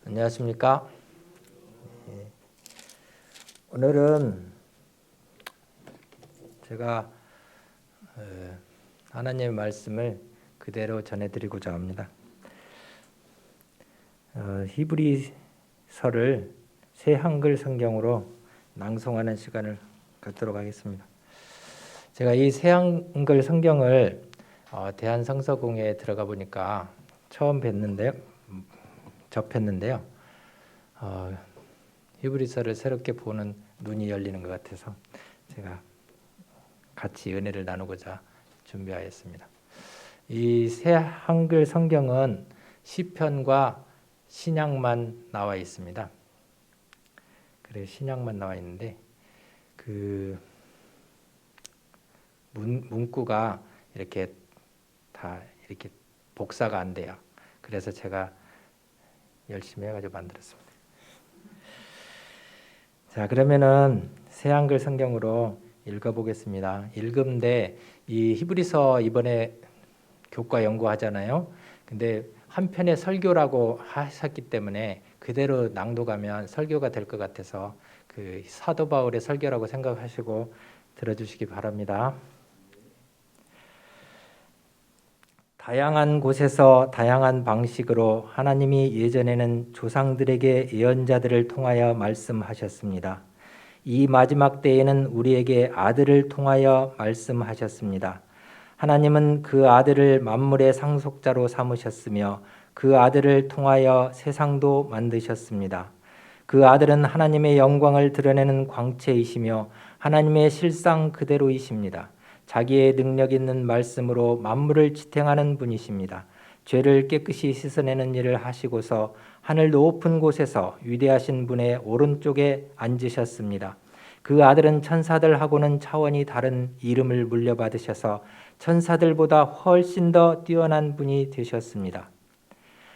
안녕하십니까? 오늘은 제가 하나님의 말씀을 그대로 전해드리고자 합니다. 히브리서를 새 한글 성경으로 낭송하는 시간을 갖도록 하겠습니다. 제가 이 새 한글 성경을 대한성서공회에 들어가 보니까 처음 접했는데요. 히브리서를 새롭게 보는 눈이 열리는 것 같아서 제가 같이 은혜를 나누고자 준비하였습니다. 이 새 한글 성경은 시편과 신약만 나와 있습니다. 그래 신약만 나와 있는데 그 문구가 이렇게 다 이렇게 복사가 안 돼요. 그래서 제가 열심히 해가지고 만들었습니다. 자, 그러면은 새 한글 성경으로 읽어보겠습니다. 읽음인데 이 히브리서 이번에 교과 연구하잖아요. 근데 한편의 설교라고 하셨기 때문에 그대로 낭독하면 설교가 될 것 같아서 그 사도 바울의 설교라고 생각하시고 들어주시기 바랍니다. 다양한 곳에서 다양한 방식으로 하나님이 예전에는 조상들에게 예언자들을 통하여 말씀하셨습니다. 이 마지막 때에는 우리에게 아들을 통하여 말씀하셨습니다. 하나님은 그 아들을 만물의 상속자로 삼으셨으며 그 아들을 통하여 세상도 만드셨습니다. 그 아들은 하나님의 영광을 드러내는 광채이시며 하나님의 실상 그대로이십니다. 자기의 능력 있는 말씀으로 만물을 지탱하는 분이십니다. 죄를 깨끗이 씻어내는 일을 하시고서 하늘 높은 곳에서 위대하신 분의 오른쪽에 앉으셨습니다. 그 아들은 천사들하고는 차원이 다른 이름을 물려받으셔서 천사들보다 훨씬 더 뛰어난 분이 되셨습니다.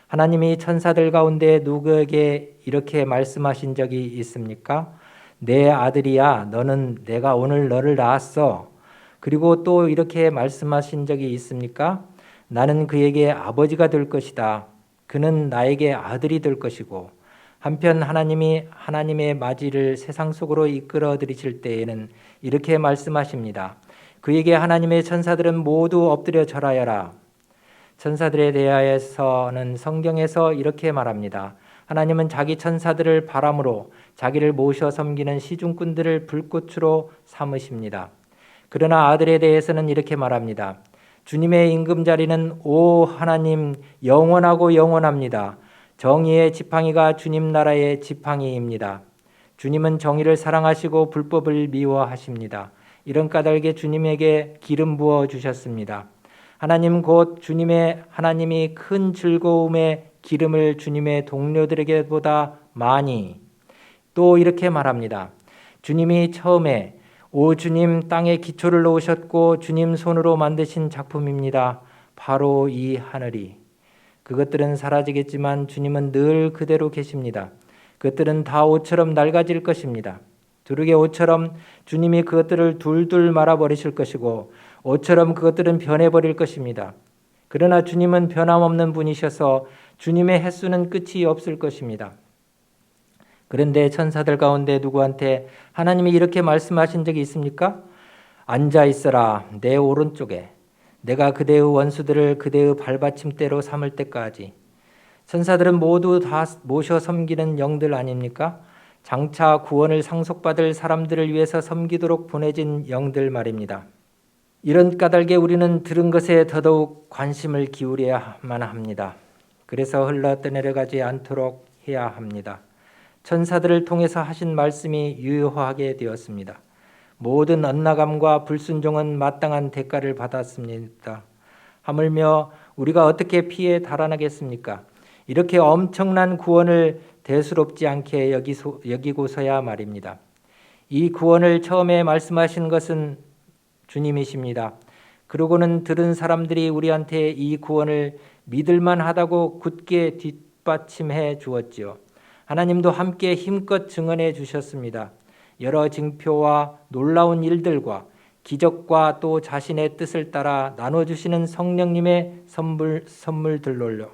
하나님이 천사들 가운데 누구에게 이렇게 말씀하신 적이 있습니까? 내 아들이야, 너는 내가 오늘 너를 낳았어. 그리고 또 이렇게 말씀하신 적이 있습니까? 나는 그에게 아버지가 될 것이다. 그는 나에게 아들이 될 것이고, 한편 하나님이 하나님의 맞이를 세상 속으로 이끌어 들이실 때에는 이렇게 말씀하십니다. 그에게 하나님의 천사들은 모두 엎드려 절하여라. 천사들에 대하여서는 성경에서 이렇게 말합니다. 하나님은 자기 천사들을 바람으로 자기를 모셔 섬기는 시중꾼들을 불꽃으로 삼으십니다. 그러나 아들에 대해서는 이렇게 말합니다. 주님의 임금자리는 오 하나님 영원하고 영원합니다. 정의의 지팡이가 주님 나라의 지팡이입니다. 주님은 정의를 사랑하시고 불법을 미워하십니다. 이런 까닭에 주님에게 기름 부어 주셨습니다. 하나님 곧 하나님이 큰 즐거움의 기름을 주님의 동료들에게보다 많이 또 이렇게 말합니다. 주님이 처음에 오 주님 땅에 기초를 놓으셨고 주님 손으로 만드신 작품입니다. 바로 이 하늘이. 그것들은 사라지겠지만 주님은 늘 그대로 계십니다. 그것들은 다 옷처럼 낡아질 것입니다. 두르게 옷처럼 주님이 그것들을 둘둘 말아버리실 것이고 옷처럼 그것들은 변해버릴 것입니다. 그러나 주님은 변함없는 분이셔서 주님의 횟수는 끝이 없을 것입니다. 그런데 천사들 가운데 누구한테 하나님이 이렇게 말씀하신 적이 있습니까? 앉아 있어라 내 오른쪽에 내가 그대의 원수들을 그대의 발받침대로 삼을 때까지. 천사들은 모두 다 모셔 섬기는 영들 아닙니까? 장차 구원을 상속받을 사람들을 위해서 섬기도록 보내진 영들 말입니다. 이런 까닭에 우리는 들은 것에 더더욱 관심을 기울여야만 합니다. 그래서 흘러 떠내려가지 않도록 해야 합니다. 천사들을 통해서 하신 말씀이 유효하게 되었습니다. 모든 엇나감과 불순종은 마땅한 대가를 받았습니다. 하물며 우리가 어떻게 피해 달아나겠습니까? 이렇게 엄청난 구원을 대수롭지 않게 여기고서야 말입니다. 이 구원을 처음에 말씀하신 것은 주님이십니다. 그러고는 들은 사람들이 우리한테 이 구원을 믿을만 하다고 굳게 뒷받침해 주었지요. 하나님도 함께 힘껏 증언해 주셨습니다. 여러 징표와 놀라운 일들과 기적과 또 자신의 뜻을 따라 나눠주시는 성령님의 선물들로요.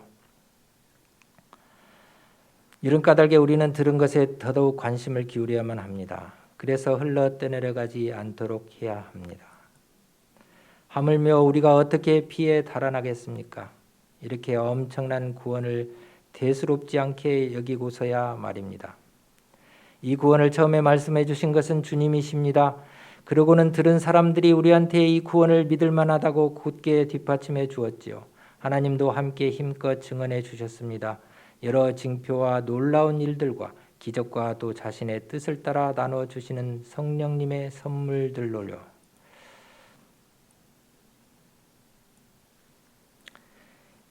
이런 까닭에 우리는 들은 것에 더더욱 관심을 기울여야만 합니다. 그래서 흘러 떠내려가지 않도록 해야 합니다. 하물며 우리가 어떻게 피해 달아나겠습니까? 이렇게 엄청난 구원을 대수롭지 않게 여기고서야 말입니다. 이 구원을 처음에 말씀해 주신 것은 주님이십니다. 그러고는 들은 사람들이 우리한테 이 구원을 믿을 만하다고 굳게 뒷받침해 주었지요. 하나님도 함께 힘껏 증언해 주셨습니다. 여러 징표와 놀라운 일들과 기적과 또 자신의 뜻을 따라 나눠 주시는 성령님의 선물들로요.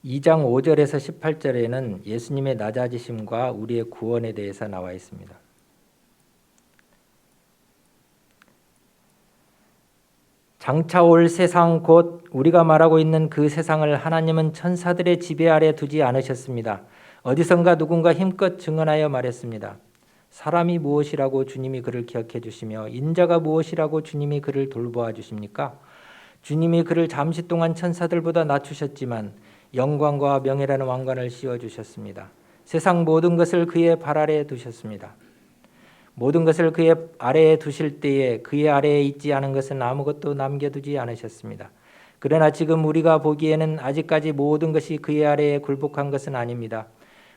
(2장 5절에서 18절에는) 예수님의 낮아지심과 우리의 구원에 대해서 나와 있습니다. 장차 올 세상 곧 우리가 말하고 있는 그 세상을 하나님은 천사들의 지배 아래 두지 않으셨습니다. 어디선가 누군가 힘껏 증언하여 말했습니다. 사람이 무엇이라고 주님이 그를 기억해 주시며 인자가 무엇이라고 주님이 그를 돌보아 주십니까? 주님이 그를 잠시 동안 천사들보다 낮추셨지만 영광과 명예라는 왕관을 씌워주셨습니다. 세상 모든 것을 그의 발 아래에 두셨습니다. 모든 것을 그의 아래에 두실 때에 그의 아래에 있지 않은 것은 아무것도 남겨두지 않으셨습니다. 그러나 지금 우리가 보기에는 아직까지 모든 것이 그의 아래에 굴복한 것은 아닙니다.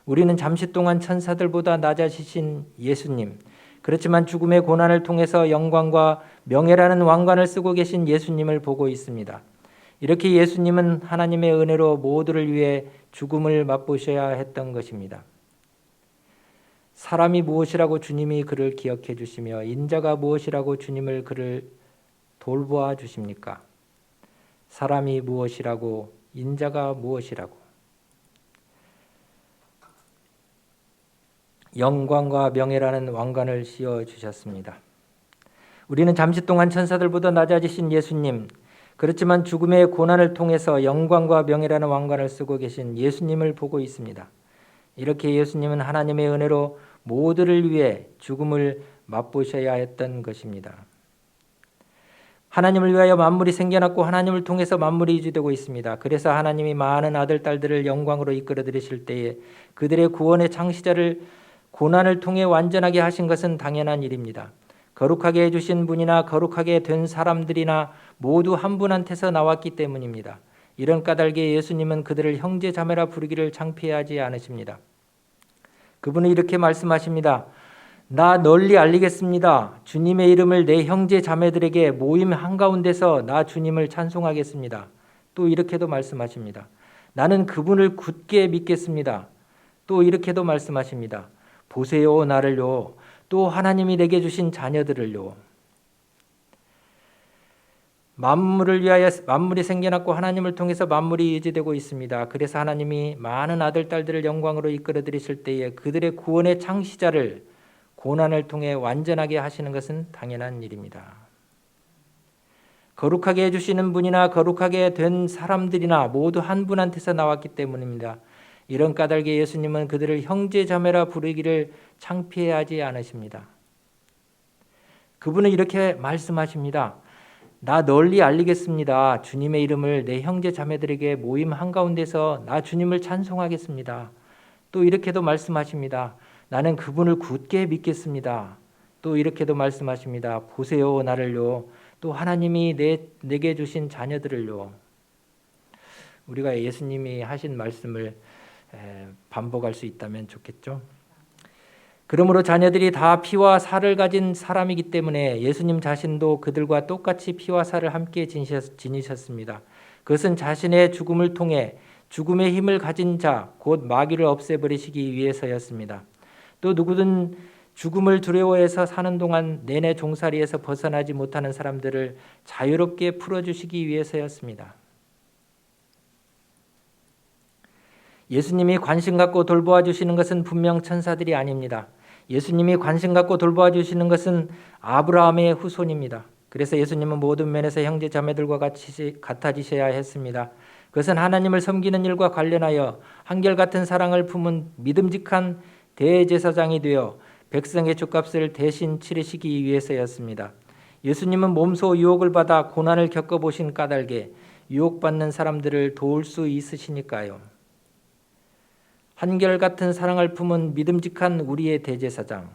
우리는 잠시 동안 천사들보다 낮아지신 예수님, 그렇지만 죽음의 고난을 통해서 영광과 명예라는 왕관을 쓰고 계신 예수님을 보고 있습니다. 이렇게 예수님은 하나님의 은혜로 모두를 위해 죽음을 맛보셔야 했던 것입니다. 사람이 무엇이라고 주님이 그를 기억해 주시며 인자가 무엇이라고 주님을 그를 돌보아 주십니까? 사람이 무엇이라고 인자가 무엇이라고 영광과 명예라는 왕관을 씌워 주셨습니다. 우리는 잠시 동안 천사들보다 낮아지신 예수님, 그렇지만 죽음의 고난을 통해서 영광과 명예라는 왕관을 쓰고 계신 예수님을 보고 있습니다. 이렇게 예수님은 하나님의 은혜로 모두를 위해 죽음을 맛보셔야 했던 것입니다. 하나님을 위하여 만물이 생겨났고 하나님을 통해서 만물이 유지되고 있습니다. 그래서 하나님이 많은 아들, 딸들을 영광으로 이끌어 들이실 때에 그들의 구원의 창시자를 고난을 통해 완전하게 하신 것은 당연한 일입니다. 거룩하게 해주신 분이나 거룩하게 된 사람들이나 모두 한 분한테서 나왔기 때문입니다. 이런 까닭에 예수님은 그들을 형제 자매라 부르기를 창피하지 않으십니다. 그분은 이렇게 말씀하십니다. 나 널리 알리겠습니다. 주님의 이름을 내 형제 자매들에게 모임 한가운데서 나 주님을 찬송하겠습니다. 또 이렇게도 말씀하십니다. 나는 그분을 굳게 믿겠습니다. 또 이렇게도 말씀하십니다. 보세요 나를요. 또 하나님이 내게 주신 자녀들을요. 만물을 위하여 만물이 생겨났고 하나님을 통해서 만물이 유지되고 있습니다. 그래서 하나님이 많은 아들, 딸들을 영광으로 이끌어 들이실 때에 그들의 구원의 창시자를 고난을 통해 완전하게 하시는 것은 당연한 일입니다. 거룩하게 해주시는 분이나 거룩하게 된 사람들이나 모두 한 분한테서 나왔기 때문입니다. 이런 까닭에 예수님은 그들을 형제 자매라 부르기를 창피해하지 않으십니다. 그분은 이렇게 말씀하십니다. 나 널리 알리겠습니다. 주님의 이름을 내 형제 자매들에게 모임 한가운데서 나 주님을 찬송하겠습니다. 또 이렇게도 말씀하십니다. 나는 그분을 굳게 믿겠습니다. 또 이렇게도 말씀하십니다. 보세요 나를요. 또 하나님이 내게 주신 자녀들을요. 우리가 예수님이 하신 말씀을 반복할 수 있다면 좋겠죠. 그러므로 자녀들이 다 피와 살을 가진 사람이기 때문에 예수님 자신도 그들과 똑같이 피와 살을 함께 지니셨습니다. 그것은 자신의 죽음을 통해 죽음의 힘을 가진 자, 곧 마귀를 없애버리시기 위해서였습니다. 또 누구든 죽음을 두려워해서 사는 동안 내내 종살이에서 벗어나지 못하는 사람들을 자유롭게 풀어주시기 위해서였습니다. 예수님이 관심 갖고 돌보아 주시는 것은 분명 천사들이 아닙니다. 예수님이 관심 갖고 돌보아 주시는 것은 아브라함의 후손입니다. 그래서 예수님은 모든 면에서 형제 자매들과 같아지셔야 했습니다. 그것은 하나님을 섬기는 일과 관련하여 한결같은 사랑을 품은 믿음직한 대제사장이 되어 백성의 죗값을 대신 치르시기 위해서였습니다. 예수님은 몸소 유혹을 받아 고난을 겪어보신 까닭에 유혹받는 사람들을 도울 수 있으시니까요. 한결같은 사랑을 품은 믿음직한 우리의 대제사장.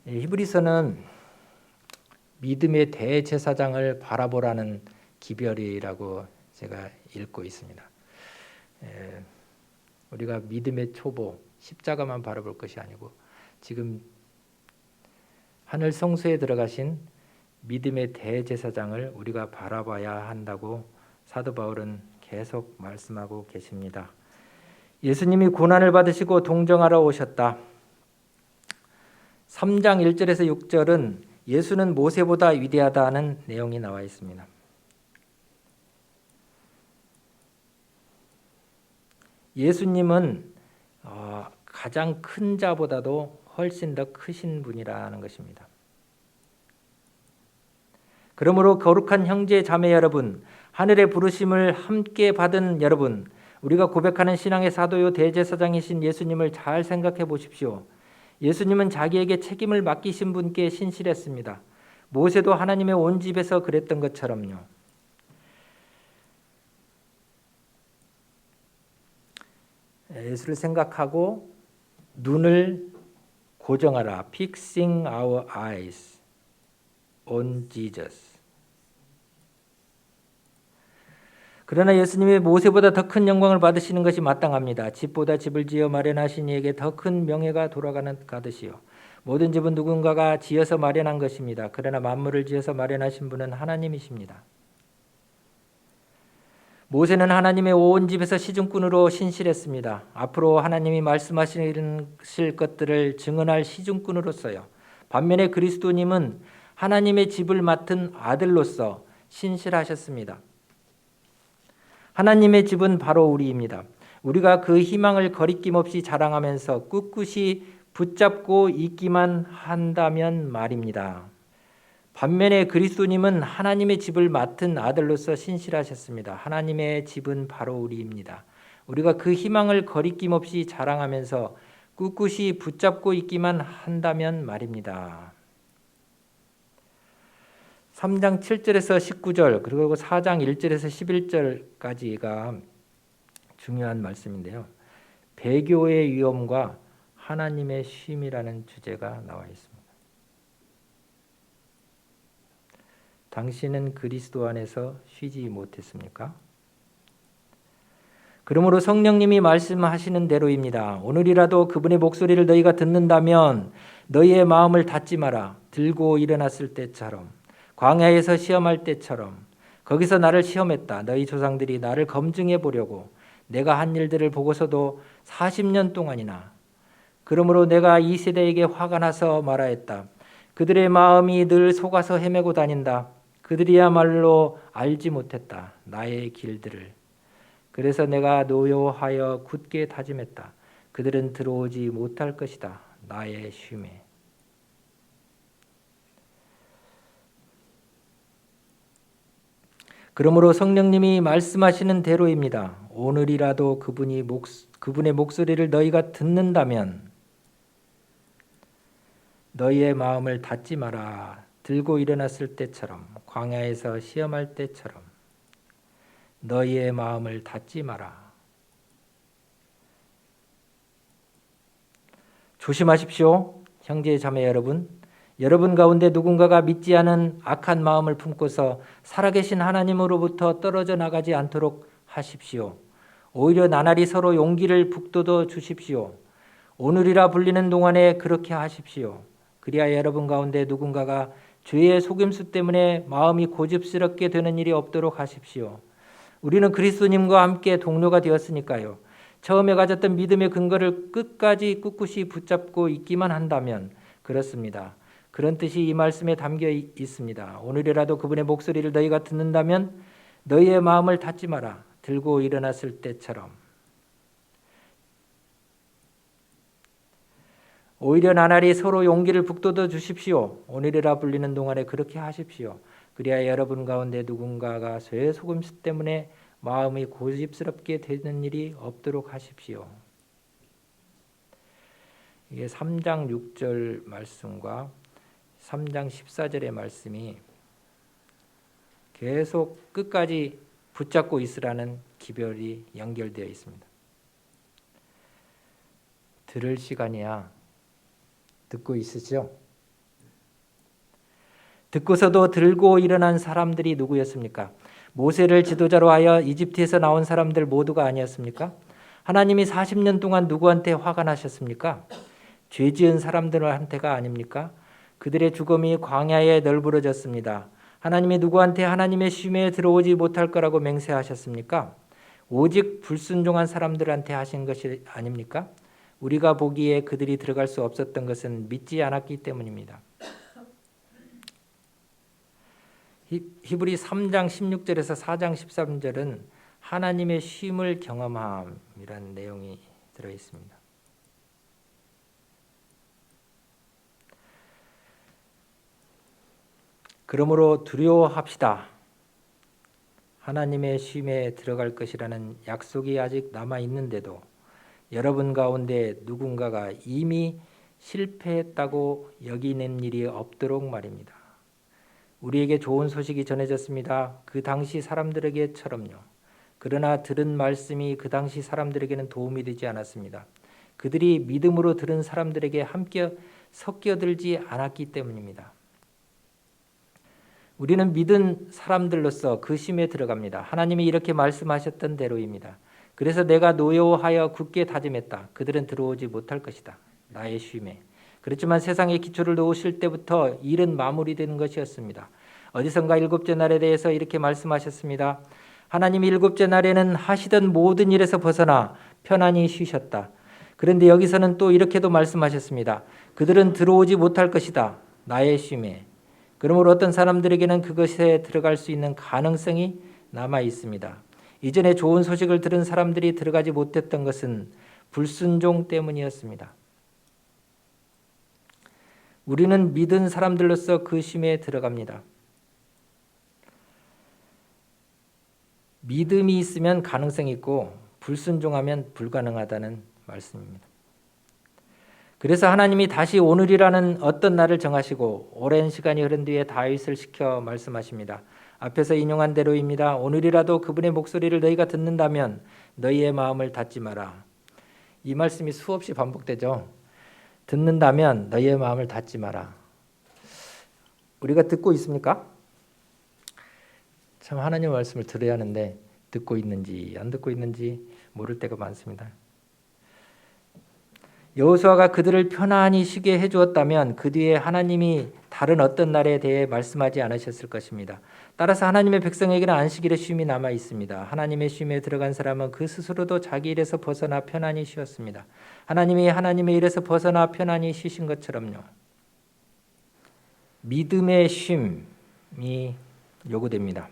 히브리서는 믿음의 대제사장을 바라보라는 기별이라고 제가 읽고 있습니다. 우리가 믿음의 초보, 십자가만 바라볼 것이 아니고 지금 하늘 성소에 들어가신 믿음의 대제사장을 우리가 바라봐야 한다고 사도 바울은 계속 말씀하고 계십니다. 예수님이 고난을 받으시고 동정하러 오셨다. 3장 1절에서 6절은 예수는 모세보다 위대하다는 내용이 나와 있습니다. 예수님은 가장 큰 자보다도 훨씬 더 크신 분이라는 것입니다. 그러므로 거룩한 형제 자매 여러분, 하늘의 부르심을 함께 받은 여러분, 우리가 고백하는 신앙의 사도요 대제사장이신 예수님을 잘 생각해 보십시오. 예수님은 자기에게 책임을 맡기신 분께 신실했습니다. 모세도 하나님의 온 집에서 그랬던 것처럼요. 예수를 생각하고 눈을 고정하라. Fixing our eyes on Jesus. 그러나 예수님이 모세보다 더 큰 영광을 받으시는 것이 마땅합니다. 집보다 집을 지어 마련하신 이에게 더 큰 명예가 돌아가는 가듯이요. 모든 집은 누군가가 지어서 마련한 것입니다. 그러나 만물을 지어서 마련하신 분은 하나님이십니다. 모세는 하나님의 온 집에서 시중꾼으로 신실했습니다. 앞으로 하나님이 말씀하실 것들을 증언할 시중꾼으로서요. 반면에 그리스도님은 하나님의 집을 맡은 아들로서 신실하셨습니다. 하나님의 집은 바로 우리입니다. 우리가 그 희망을 거리낌 없이 자랑하면서 꿋꿋이 붙잡고 있기만 한다면 말입니다. 반면에 그리스도님은 하나님의 집을 맡은 아들로서 신실하셨습니다. 하나님의 집은 바로 우리입니다. 우리가 그 희망을 거리낌 없이 자랑하면서 꿋꿋이 붙잡고 있기만 한다면 말입니다. 3장 7절에서 19절 그리고 4장 1절에서 11절까지가 중요한 말씀인데요. 배교의 위험과 하나님의 쉼이라는 주제가 나와 있습니다. 당신은 그리스도 안에서 쉬지 못했습니까? 그러므로 성령님이 말씀하시는 대로입니다. 오늘이라도 그분의 목소리를 너희가 듣는다면 너희의 마음을 닫지 마라. 들고 일어났을 때처럼 광야에서 시험할 때처럼 거기서 나를 시험했다. 너희 조상들이 나를 검증해 보려고 내가 한 일들을 보고서도 40년 동안이나 그러므로 내가 이 세대에게 화가 나서 말하였다. 그들의 마음이 늘 속아서 헤매고 다닌다. 그들이야말로 알지 못했다. 나의 길들을. 그래서 내가 노여하여 굳게 다짐했다. 그들은 들어오지 못할 것이다. 나의 쉼에. 그러므로 성령님이 말씀하시는 대로입니다. 오늘이라도 그분의 목소리를 너희가 듣는다면 너희의 마음을 닫지 마라. 들고 일어났을 때처럼 광야에서 시험할 때처럼 너희의 마음을 닫지 마라. 조심하십시오. 형제 자매 여러분. 여러분 가운데 누군가가 믿지 않은 악한 마음을 품고서 살아계신 하나님으로부터 떨어져 나가지 않도록 하십시오. 오히려 나날이 서로 용기를 북돋워 주십시오. 오늘이라 불리는 동안에 그렇게 하십시오. 그리하여 여러분 가운데 누군가가 죄의 속임수 때문에 마음이 고집스럽게 되는 일이 없도록 하십시오. 우리는 그리스도님과 함께 동료가 되었으니까요. 처음에 가졌던 믿음의 근거를 끝까지 꿋꿋이 붙잡고 있기만 한다면 그렇습니다. 그런 뜻이 이 말씀에 담겨 있습니다. 오늘이라도 그분의 목소리를 너희가 듣는다면 너희의 마음을 닫지 마라. 들고 일어났을 때처럼. 오히려 나날이 서로 용기를 북돋워 주십시오. 오늘이라 불리는 동안에 그렇게 하십시오. 그리하여 여러분 가운데 누군가가 죄의 속임수 때문에 마음이 고집스럽게 되는 일이 없도록 하십시오. 이게 3장 6절 말씀과 3장 14절의 말씀이 계속 끝까지 붙잡고 있으라는 기별이 연결되어 있습니다. 들을 시간이야. 듣고 있으시죠? 듣고서도 들고 일어난 사람들이 누구였습니까? 모세를 지도자로 하여 이집트에서 나온 사람들 모두가 아니었습니까? 하나님이 40년 동안 누구한테 화가 나셨습니까? 죄 지은 사람들한테가 아닙니까? 그들의 죽음이 광야에 널브러졌습니다. 하나님이 누구한테 하나님의 쉼에 들어오지 못할 거라고 맹세하셨습니까? 오직 불순종한 사람들한테 하신 것이 아닙니까? 우리가 보기에 그들이 들어갈 수 없었던 것은 믿지 않았기 때문입니다. 히브리 3장 16절에서 4장 13절은 하나님의 쉼을 경험함이라는 내용이 들어 있습니다. 그러므로 두려워합시다. 하나님의 쉼에 들어갈 것이라는 약속이 아직 남아 있는데도 여러분 가운데 누군가가 이미 실패했다고 여기는 일이 없도록 말입니다. 우리에게 좋은 소식이 전해졌습니다. 그 당시 사람들에게처럼요. 그러나 들은 말씀이 그 당시 사람들에게는 도움이 되지 않았습니다. 그들이 믿음으로 들은 사람들에게 함께 섞여들지 않았기 때문입니다. 우리는 믿은 사람들로서 그 쉼에 들어갑니다. 하나님이 이렇게 말씀하셨던 대로입니다. 그래서 내가 노여워하여 굳게 다짐했다. 그들은 들어오지 못할 것이다. 나의 쉼에. 그렇지만 세상의 기초를 놓으실 때부터 일은 마무리되는 것이었습니다. 어디선가 일곱째 날에 대해서 이렇게 말씀하셨습니다. 하나님이 일곱째 날에는 하시던 모든 일에서 벗어나 편안히 쉬셨다. 그런데 여기서는 또 이렇게도 말씀하셨습니다. 그들은 들어오지 못할 것이다. 나의 쉼에. 그러므로 어떤 사람들에게는 그것에 들어갈 수 있는 가능성이 남아 있습니다. 이전에 좋은 소식을 들은 사람들이 들어가지 못했던 것은 불순종 때문이었습니다. 우리는 믿은 사람들로서 그 쉼에 들어갑니다. 믿음이 있으면 가능성이 있고 불순종하면 불가능하다는 말씀입니다. 그래서 하나님이 다시 오늘이라는 어떤 날을 정하시고 오랜 시간이 흐른 뒤에 다윗을 시켜 말씀하십니다. 앞에서 인용한 대로입니다. 오늘이라도 그분의 목소리를 너희가 듣는다면 너희의 마음을 닫지 마라. 이 말씀이 수없이 반복되죠. 듣는다면 너희의 마음을 닫지 마라. 우리가 듣고 있습니까? 참 하나님의 말씀을 들어야 하는데 듣고 있는지 안 듣고 있는지 모를 때가 많습니다. 여호수아가 그들을 편안히 쉬게 해주었다면 그 뒤에 하나님이 다른 어떤 날에 대해 말씀하지 않으셨을 것입니다. 따라서 하나님의 백성에게는 안식일의 쉼이 남아 있습니다. 하나님의 쉼에 들어간 사람은 그 스스로도 자기 일에서 벗어나 편안히 쉬었습니다. 하나님이 하나님의 일에서 벗어나 편안히 쉬신 것처럼요. 믿음의 쉼이 요구됩니다.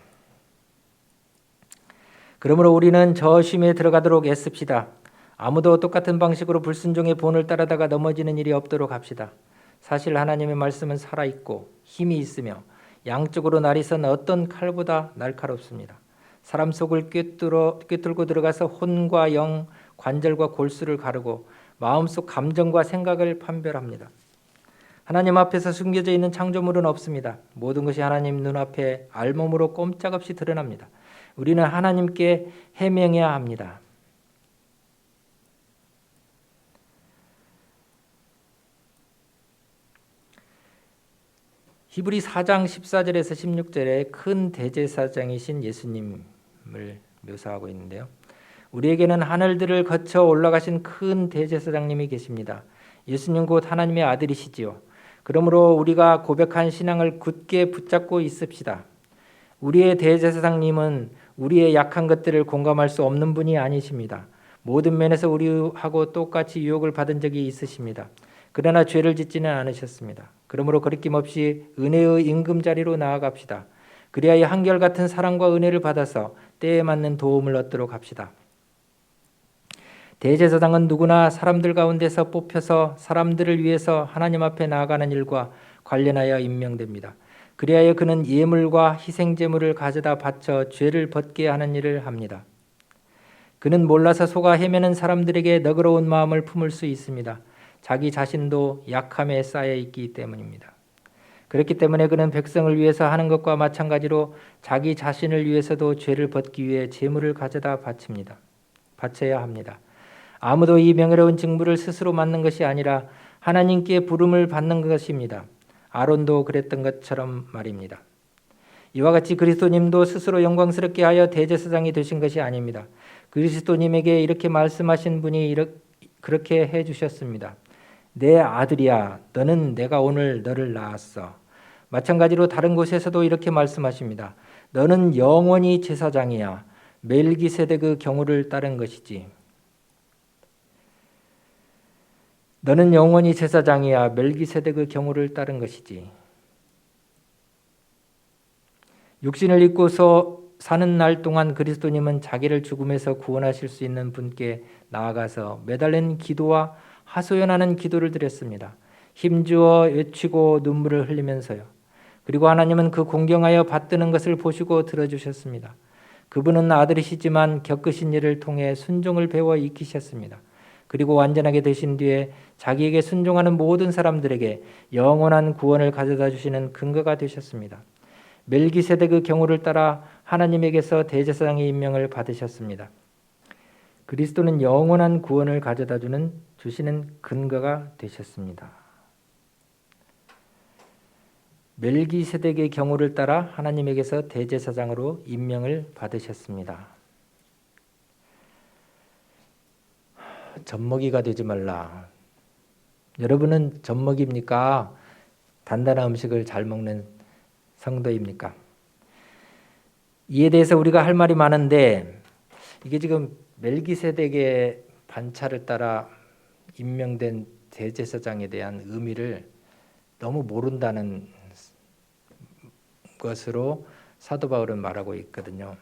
그러므로 우리는 저 쉼에 들어가도록 애씁시다. 아무도 똑같은 방식으로 불순종의 본을 따르다가 넘어지는 일이 없도록 합시다. 사실 하나님의 말씀은 살아있고 힘이 있으며 양쪽으로 날이 선 어떤 칼보다 날카롭습니다. 사람 속을 꿰뚫고 들어가서 혼과 영, 관절과 골수를 가르고 마음속 감정과 생각을 판별합니다. 하나님 앞에서 숨겨져 있는 창조물은 없습니다. 모든 것이 하나님 눈앞에 알몸으로 꼼짝없이 드러납니다. 우리는 하나님께 해명해야 합니다. 히브리 4장 14절에서 16절에 큰 대제사장이신 예수님을 묘사하고 있는데요. 우리에게는 하늘들을 거쳐 올라가신 큰 대제사장님이 계십니다. 예수님 곧 하나님의 아들이시지요. 그러므로 우리가 고백한 신앙을 굳게 붙잡고 있읍시다. 우리의 대제사장님은 우리의 약한 것들을 공감할 수 없는 분이 아니십니다. 모든 면에서 우리하고 똑같이 유혹을 받은 적이 있으십니다. 그러나 죄를 짓지는 않으셨습니다. 그러므로 거리낌 없이 은혜의 임금자리로 나아갑시다. 그리하여 한결같은 사랑과 은혜를 받아서 때에 맞는 도움을 얻도록 합시다. 대제사장은 누구나 사람들 가운데서 뽑혀서 사람들을 위해서 하나님 앞에 나아가는 일과 관련하여 임명됩니다. 그리하여 그는 예물과 희생제물을 가져다 바쳐 죄를 벗게 하는 일을 합니다. 그는 몰라서 속아 헤매는 사람들에게 너그러운 마음을 품을 수 있습니다. 자기 자신도 약함에 쌓여 있기 때문입니다. 그렇기 때문에 그는 백성을 위해서 하는 것과 마찬가지로 자기 자신을 위해서도 죄를 벗기 위해 제물을 가져다 바쳐야 합니다. 아무도 이 명예로운 직무를 스스로 맡는 것이 아니라 하나님께 부름을 받는 것입니다. 아론도 그랬던 것처럼 말입니다. 이와 같이 그리스도님도 스스로 영광스럽게 하여 대제사장이 되신 것이 아닙니다. 그리스도님에게 이렇게 말씀하신 분이 그렇게 해주셨습니다. 내 아들이야, 너는 내가 오늘 너를 낳았어. 마찬가지로 다른 곳에서도 이렇게 말씀하십니다. 너는 영원히 제사장이야. 멜기세덱의 경우를 따른 것이지. 너는 영원히 제사장이야. 멜기세덱의 경우를 따른 것이지. 육신을 입고서 사는 날 동안 그리스도님은 자기를 죽음에서 구원하실 수 있는 분께 나아가서 매달린 기도와 하소연하는 기도를 드렸습니다. 힘주어 외치고 눈물을 흘리면서요. 그리고 하나님은 그 공경하여 받드는 것을 보시고 들어주셨습니다. 그분은 아들이시지만 겪으신 일을 통해 순종을 배워 익히셨습니다. 그리고 완전하게 되신 뒤에 자기에게 순종하는 모든 사람들에게 영원한 구원을 가져다 주시는 근거가 되셨습니다. 멜기세덱의 경우를 따라 하나님에게서 대제사장의 임명을 받으셨습니다. 그리스도는 영원한 구원을 가져다 주시는 근거가 되셨습니다. 멜기세덱의 경우를 따라 하나님에게서 대제사장으로 임명을 받으셨습니다. 젖먹이가 되지 말라. 여러분은 젖먹입니까? 단단한 음식을 잘 먹는 성도입니까? 이에 대해서 우리가 할 말이 많은데 이게 지금 멜기세덱의 반차를 따라 임명된 대제사장에 대한 의미를 너무 모른다는 것으로 사도 바울은 말하고 있거든요.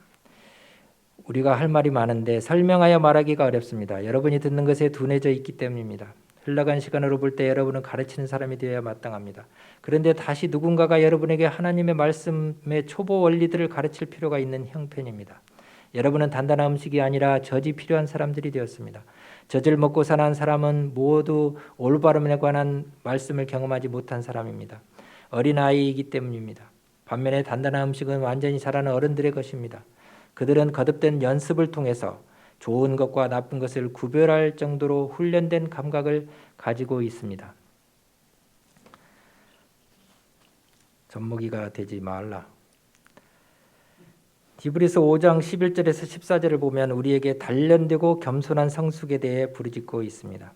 우리가 할 말이 많은데 설명하여 말하기가 어렵습니다. 여러분이 듣는 것에 둔해져 있기 때문입니다. 흘러간 시간으로 볼 때 여러분은 가르치는 사람이 되어야 마땅합니다. 그런데 다시 누군가가 여러분에게 하나님의 말씀의 초보 원리들을 가르칠 필요가 있는 형편입니다. 여러분은 단단한 음식이 아니라 젖이 필요한 사람들이 되었습니다. 젖을 먹고 사는 사람은 모두 올바름에 관한 말씀을 경험하지 못한 사람입니다. 어린아이이기 때문입니다. 반면에 단단한 음식은 완전히 자라는 어른들의 것입니다. 그들은 거듭된 연습을 통해서 좋은 것과 나쁜 것을 구별할 정도로 훈련된 감각을 가지고 있습니다. 젖먹이가 되지 말라. 히브리서 5장 11절에서 14절을 보면 우리에게 단련되고 겸손한 성숙에 대해 부르짖고 있습니다.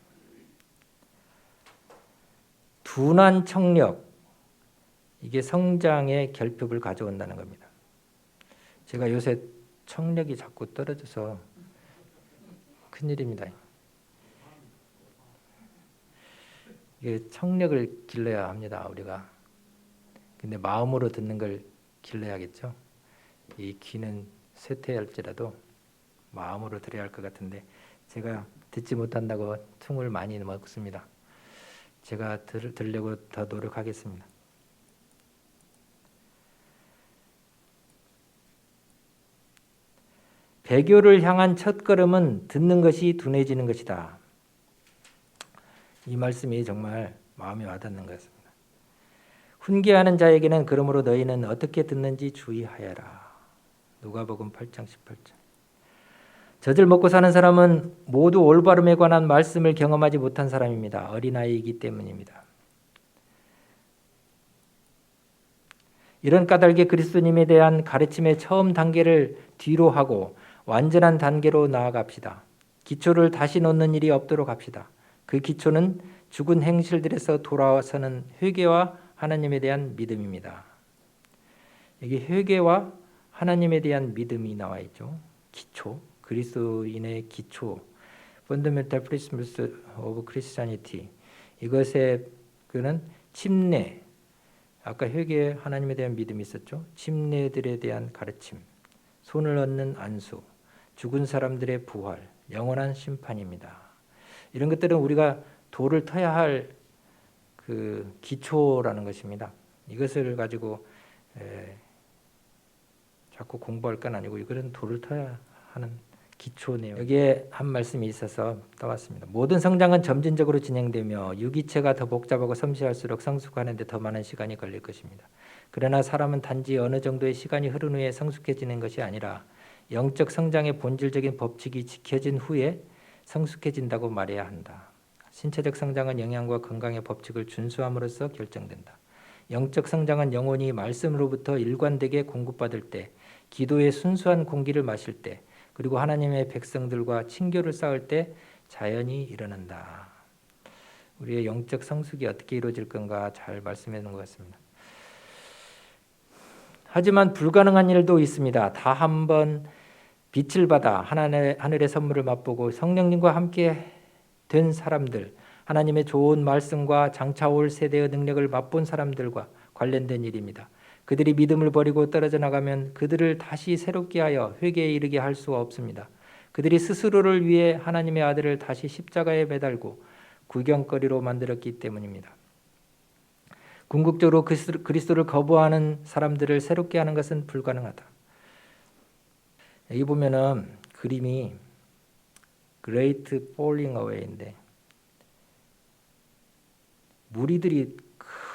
둔한 청력, 이게 성장의 결핍을 가져온다는 겁니다. 제가 요새 청력이 자꾸 떨어져서 큰일입니다. 이게 청력을 길러야 합니다, 우리가. 근데 마음으로 듣는 걸 길러야겠죠. 이 귀는 쇠퇴할지라도 마음으로 들어야 할 것 같은데 제가 듣지 못한다고 퉁을 많이 먹습니다. 제가 들으려고 더 노력하겠습니다. 배교를 향한 첫걸음은 듣는 것이 둔해지는 것이다. 이 말씀이 정말 마음에 와닿는 것 같습니다. 훈계하는 자에게는 그러므로 너희는 어떻게 듣는지 주의하여라. 누가복음 8장 18절. 젖을 먹고 사는 사람은 모두 올바름에 관한 말씀을 경험하지 못한 사람입니다. 어린아이이기 때문입니다. 이런 까닭에 그리스도님에 대한 가르침의 처음 단계를 뒤로 하고 완전한 단계로 나아갑시다. 기초를 다시 놓는 일이 없도록 합시다. 그 기초는 죽은 행실들에서 돌아서는 회개와 하나님에 대한 믿음입니다. 여기 회개와 하나님에 대한 믿음이 나와 있죠. 기초, 그리스도인의 기초, Fundamental Principles of Christianity. 이것의 그는 침례, 아까 회개, 하나님에 대한 믿음이 있었죠. 침례들에 대한 가르침, 손을 얻는 안수, 죽은 사람들의 부활, 영원한 심판입니다. 이런 것들은 우리가 돌을 터야 할 그 기초라는 것입니다. 이것을 가지고 자꾸 공부할 건 아니고 이것은 돌을 터야 하는 기초네요. 여기에 한 말씀이 있어서 떠왔습니다. 모든 성장은 점진적으로 진행되며 유기체가 더 복잡하고 섬세할수록 성숙하는 데 더 많은 시간이 걸릴 것입니다. 그러나 사람은 단지 어느 정도의 시간이 흐른 후에 성숙해지는 것이 아니라 영적 성장의 본질적인 법칙이 지켜진 후에 성숙해진다고 말해야 한다. 신체적 성장은 영양과 건강의 법칙을 준수함으로써 결정된다. 영적 성장은 영혼이 말씀으로부터 일관되게 공급받을 때, 기도의 순수한 공기를 마실 때, 그리고 하나님의 백성들과 친교를 쌓을 때 자연히 일어난다. 우리의 영적 성숙이 어떻게 이루어질 건가 잘 말씀해 놓은 것 같습니다. 하지만 불가능한 일도 있습니다. 다 한번 빛을 받아 하늘의 선물을 맛보고 성령님과 함께 된 사람들, 하나님의 좋은 말씀과 장차 올 세대의 능력을 맛본 사람들과 관련된 일입니다. 그들이 믿음을 버리고 떨어져 나가면 그들을 다시 새롭게 하여 회개에 이르게 할 수가 없습니다. 그들이 스스로를 위해 하나님의 아들을 다시 십자가에 매달고 구경거리로 만들었기 때문입니다. 궁극적으로 그리스도를 거부하는 사람들을 새롭게 하는 것은 불가능하다. 여기 보면은 그림이 Great Falling Away인데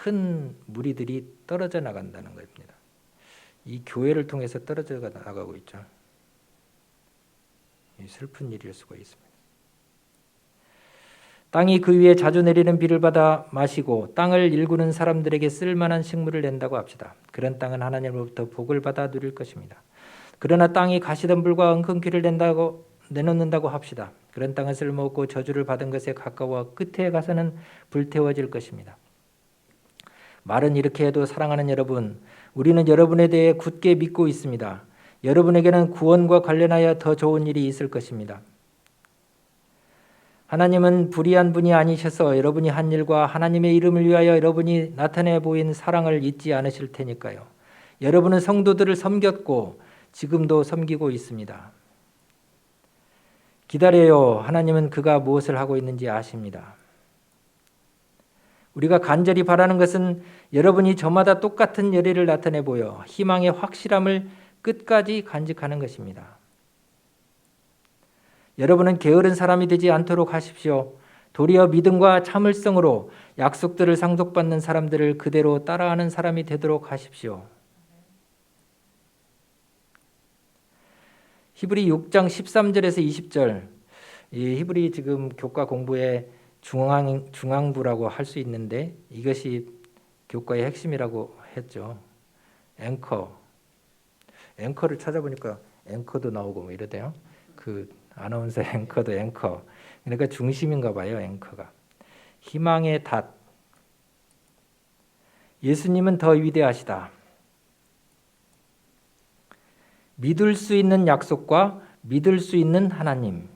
큰 무리들이 떨어져 나간다는 겁니다. 이 교회를 통해서 떨어져 나가고 있죠. 슬픈 일일 수가 있습니다. 땅이 그 위에 자주 내리는 비를 받아 마시고 땅을 일구는 사람들에게 쓸만한 식물을 낸다고 합시다. 그런 땅은 하나님으로부터 복을 받아 누릴 것입니다. 그러나 땅이 가시덤불과 엉겅퀴를 내놓는다고 합시다. 그런 땅은 쓸모없고 저주를 받은 것에 가까워 끝에 가서는 불태워질 것입니다. 말은 이렇게 해도 사랑하는 여러분, 우리는 여러분에 대해 굳게 믿고 있습니다. 여러분에게는 구원과 관련하여 더 좋은 일이 있을 것입니다. 하나님은 불의한 분이 아니셔서 여러분이 한 일과 하나님의 이름을 위하여 여러분이 나타내 보인 사랑을 잊지 않으실 테니까요. 여러분은 성도들을 섬겼고 지금도 섬기고 있습니다. 기다려요. 하나님은 그가 무엇을 하고 있는지 아십니다. 우리가 간절히 바라는 것은 여러분이 저마다 똑같은 열의를 나타내 보여 희망의 확실함을 끝까지 간직하는 것입니다. 여러분은 게으른 사람이 되지 않도록 하십시오. 도리어 믿음과 참을성으로 약속들을 상속받는 사람들을 그대로 따라하는 사람이 되도록 하십시오. 히브리 6장 13절에서 20절, 이 히브리 지금 교과 공부의 중앙부라고 할 수 있는데 이것이 교과의 핵심이라고 했죠. 앵커를 찾아보니까 앵커도 나오고 뭐 이러대요. 그 아나운서 앵커도 앵커. 그러니까 중심인가 봐요, 앵커가. 희망의 닷. 예수님은 더 위대하시다. 믿을 수 있는 약속과 믿을 수 있는 하나님.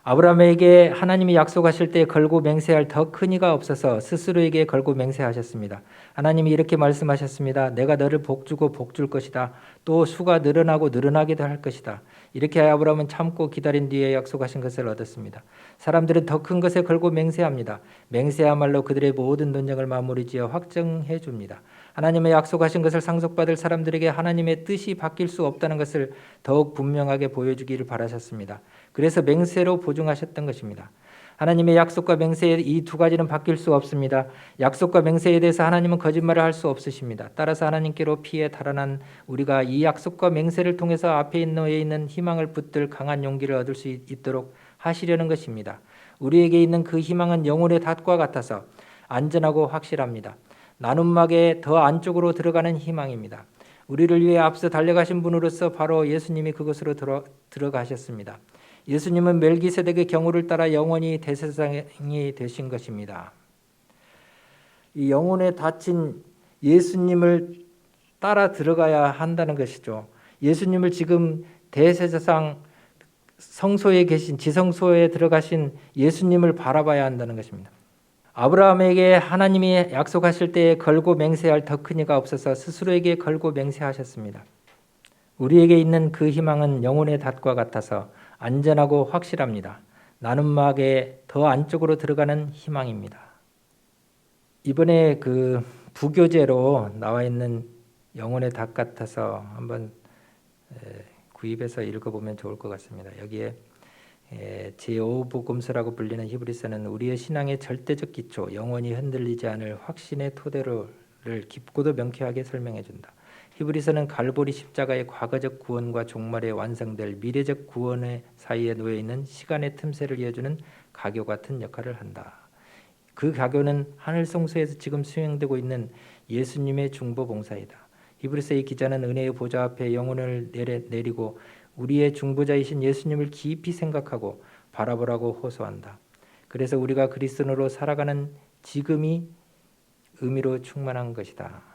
아브라함에게 하나님이 약속하실 때 걸고 맹세할 더 큰 이가 없어서 스스로에게 걸고 맹세하셨습니다. 하나님이 이렇게 말씀하셨습니다. 내가 너를 복주고 복줄 것이다. 또 수가 늘어나고 늘어나기도 할 것이다. 이렇게 아브라함은 참고 기다린 뒤에 약속하신 것을 얻었습니다. 사람들은 더 큰 것에 걸고 맹세합니다. 맹세야말로 그들의 모든 논쟁을 마무리지어 확정해 줍니다. 하나님의 약속하신 것을 상속받을 사람들에게 하나님의 뜻이 바뀔 수 없다는 것을 더욱 분명하게 보여주기를 바라셨습니다. 그래서 맹세로 보증하셨던 것입니다. 하나님의 약속과 맹세의 이 두 가지는 바뀔 수 없습니다. 약속과 맹세에 대해서 하나님은 거짓말을 할 수 없으십니다. 따라서 하나님께로 피해 달아난 우리가 이 약속과 맹세를 통해서 앞에 놓여 있는 희망을 붙들 강한 용기를 얻을 수 있도록 하시려는 것입니다. 우리에게 있는 그 희망은 영혼의 닷과 같아서 안전하고 확실합니다. 나눔막의 더 안쪽으로 들어가는 희망입니다. 우리를 위해 앞서 달려가신 분으로서 바로 예수님이 그곳으로 들어가셨습니다. 예수님은 멜기세덱의 경우를 따라 영원히 대제사장이 되신 것입니다. 이 영혼에 닫힌 예수님을 따라 들어가야 한다는 것이죠. 예수님을 지금 대제사장 성소에 계신 지성소에 들어가신 예수님을 바라봐야 한다는 것입니다. 아브라함에게 하나님이 약속하실 때에 걸고 맹세할 더 큰 이가 없어서 스스로에게 걸고 맹세하셨습니다. 우리에게 있는 그 희망은 영혼의 닷과 같아서 안전하고 확실합니다. 나눔막의 더 안쪽으로 들어가는 희망입니다. 이번에 그 부교재로 나와 있는 영혼의 닷 같아서 한번 구입해서 읽어보면 좋을 것 같습니다. 여기에 제5복음서라고 불리는 히브리서는 우리의 신앙의 절대적 기초, 영원히 흔들리지 않을 확신의 토대를 깊고도 명쾌하게 설명해 준다. 히브리서는 갈보리 십자가의 과거적 구원과 종말에 완성될 미래적 구원의 사이에 놓여 있는 시간의 틈새를 이어주는 가교 같은 역할을 한다. 그 가교는 하늘 성소에서 지금 수행되고 있는 예수님의 중보 봉사이다. 히브리서의 기자는 은혜의 보좌 앞에 영혼을 내리고 우리의 중보자이신 예수님을 깊이 생각하고 바라보라고 호소한다. 그래서 우리가 그리스도로 살아가는 지금이 의미로 충만한 것이다.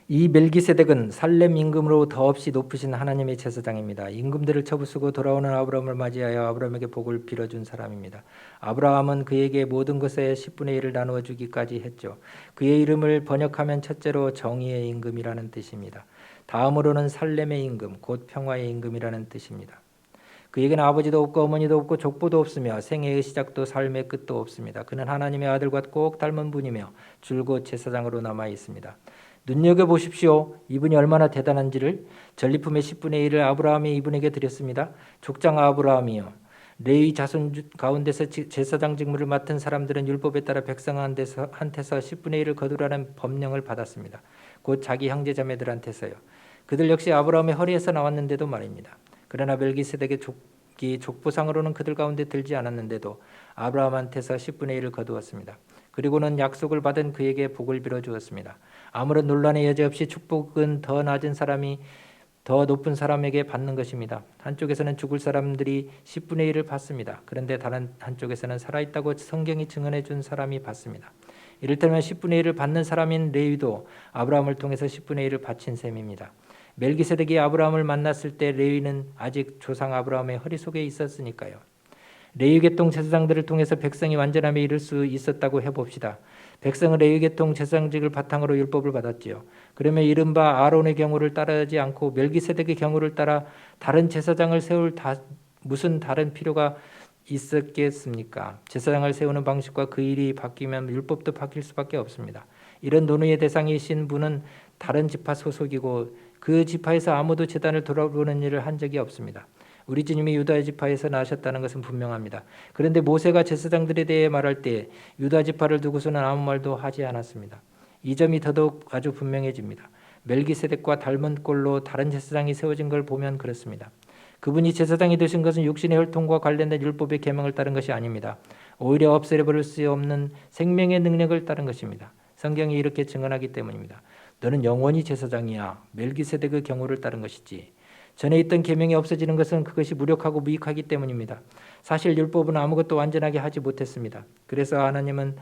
이 멜기세덱은 살렘 임금으로 더없이 높으신 하나님의 제사장입니다. 임금들을 처부수고 돌아오는 아브라함을 맞이하여 아브라함에게 복을 빌어준 사람입니다. 아브라함은 그에게 모든 것의 10분의 1을 나누어 주기까지 했죠. 그의 이름을 번역하면 첫째로 정의의 임금이라는 뜻입니다. 다음으로는 살렘의 임금, 곧 평화의 임금이라는 뜻입니다. 그에게는 아버지도 없고 어머니도 없고 족보도 없으며 생애의 시작도 삶의 끝도 없습니다. 그는 하나님의 아들과 꼭 닮은 분이며 줄곧 제사장으로 남아 있습니다. 눈여겨보십시오. 이분이 얼마나 대단한지를. 전리품의 10분의 1을 아브라함이 이분에게 드렸습니다. 족장 아브라함이요. 레위 자손 가운데서 제사장 직무를 맡은 사람들은 율법에 따라 백성한테서 10분의 1을 거두라는 법령을 받았습니다. 곧 자기 형제자매들한테서요. 그들 역시 아브라함의 허리에서 나왔는데도 말입니다. 그러나 멜기세덱의 족보상으로는 그들 가운데 들지 않았는데도 아브라함한테서 10분의 1을 거두었습니다. 그리고는 약속을 받은 그에게 복을 빌어주었습니다. 아무런 논란의 여지 없이 축복은 더 낮은 사람이 더 높은 사람에게 받는 것입니다. 한쪽에서는 죽을 사람들이 10분의 1을 받습니다. 그런데 다른 한쪽에서는 살아있다고 성경이 증언해 준 사람이 받습니다. 이를테면 10분의 1을 받는 사람인 레위도 아브라함을 통해서 10분의 1을 바친 셈입니다. 멜기세덱이 아브라함을 만났을 때 레위는 아직 조상 아브라함의 허리 속에 있었으니까요. 레위 계통 제사장들을 통해서 백성이 완전함에 이를 수 있었다고 해봅시다. 백성은 레위 계통 제사장직을 바탕으로 율법을 받았지요. 그러면 이른바 아론의 경우를 따르지 않고 멜기세덱의 경우를 따라 다른 제사장을 세울 무슨 다른 필요가 있었겠습니까? 제사장을 세우는 방식과 그 일이 바뀌면 율법도 바뀔 수밖에 없습니다. 이런 논의의 대상이신 분은 다른 지파 소속이고 그 지파에서 아무도 제단을 돌아보는 일을 한 적이 없습니다. 우리 주님이 유다 지파에서 나셨다는 것은 분명합니다. 그런데 모세가 제사장들에 대해 말할 때 유다 지파를 두고서는 아무 말도 하지 않았습니다. 이 점이 더더욱 아주 분명해집니다. 멜기세덱과 닮은 꼴로 다른 제사장이 세워진 걸 보면 그렇습니다. 그분이 제사장이 되신 것은 육신의 혈통과 관련된 율법의 계명을 따른 것이 아닙니다. 오히려 없애버릴 수 없는 생명의 능력을 따른 것입니다. 성경이 이렇게 증언하기 때문입니다. 너는 영원히 제사장이야. 멜기세덱의 경우를 따른 것이지. 전에 있던 계명이 없어지는 것은 그것이 무력하고 무익하기 때문입니다. 사실 율법은 아무것도 완전하게 하지 못했습니다. 그래서 하나님은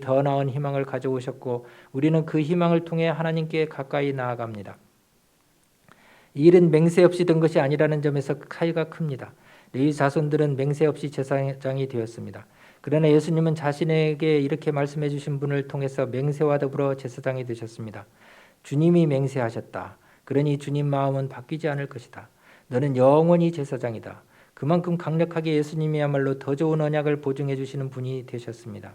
더 나은 희망을 가져오셨고 우리는 그 희망을 통해 하나님께 가까이 나아갑니다. 이 일은 맹세 없이 된 것이 아니라는 점에서 차이가 큽니다. 레위 자손들은 맹세 없이 제사장이 되었습니다. 그러나 예수님은 자신에게 이렇게 말씀해 주신 분을 통해서 맹세와 더불어 제사장이 되셨습니다. 주님이 맹세하셨다. 그러니 주님 마음은 바뀌지 않을 것이다. 너는 영원히 제사장이다. 그만큼 강력하게 예수님이야말로 더 좋은 언약을 보증해 주시는 분이 되셨습니다.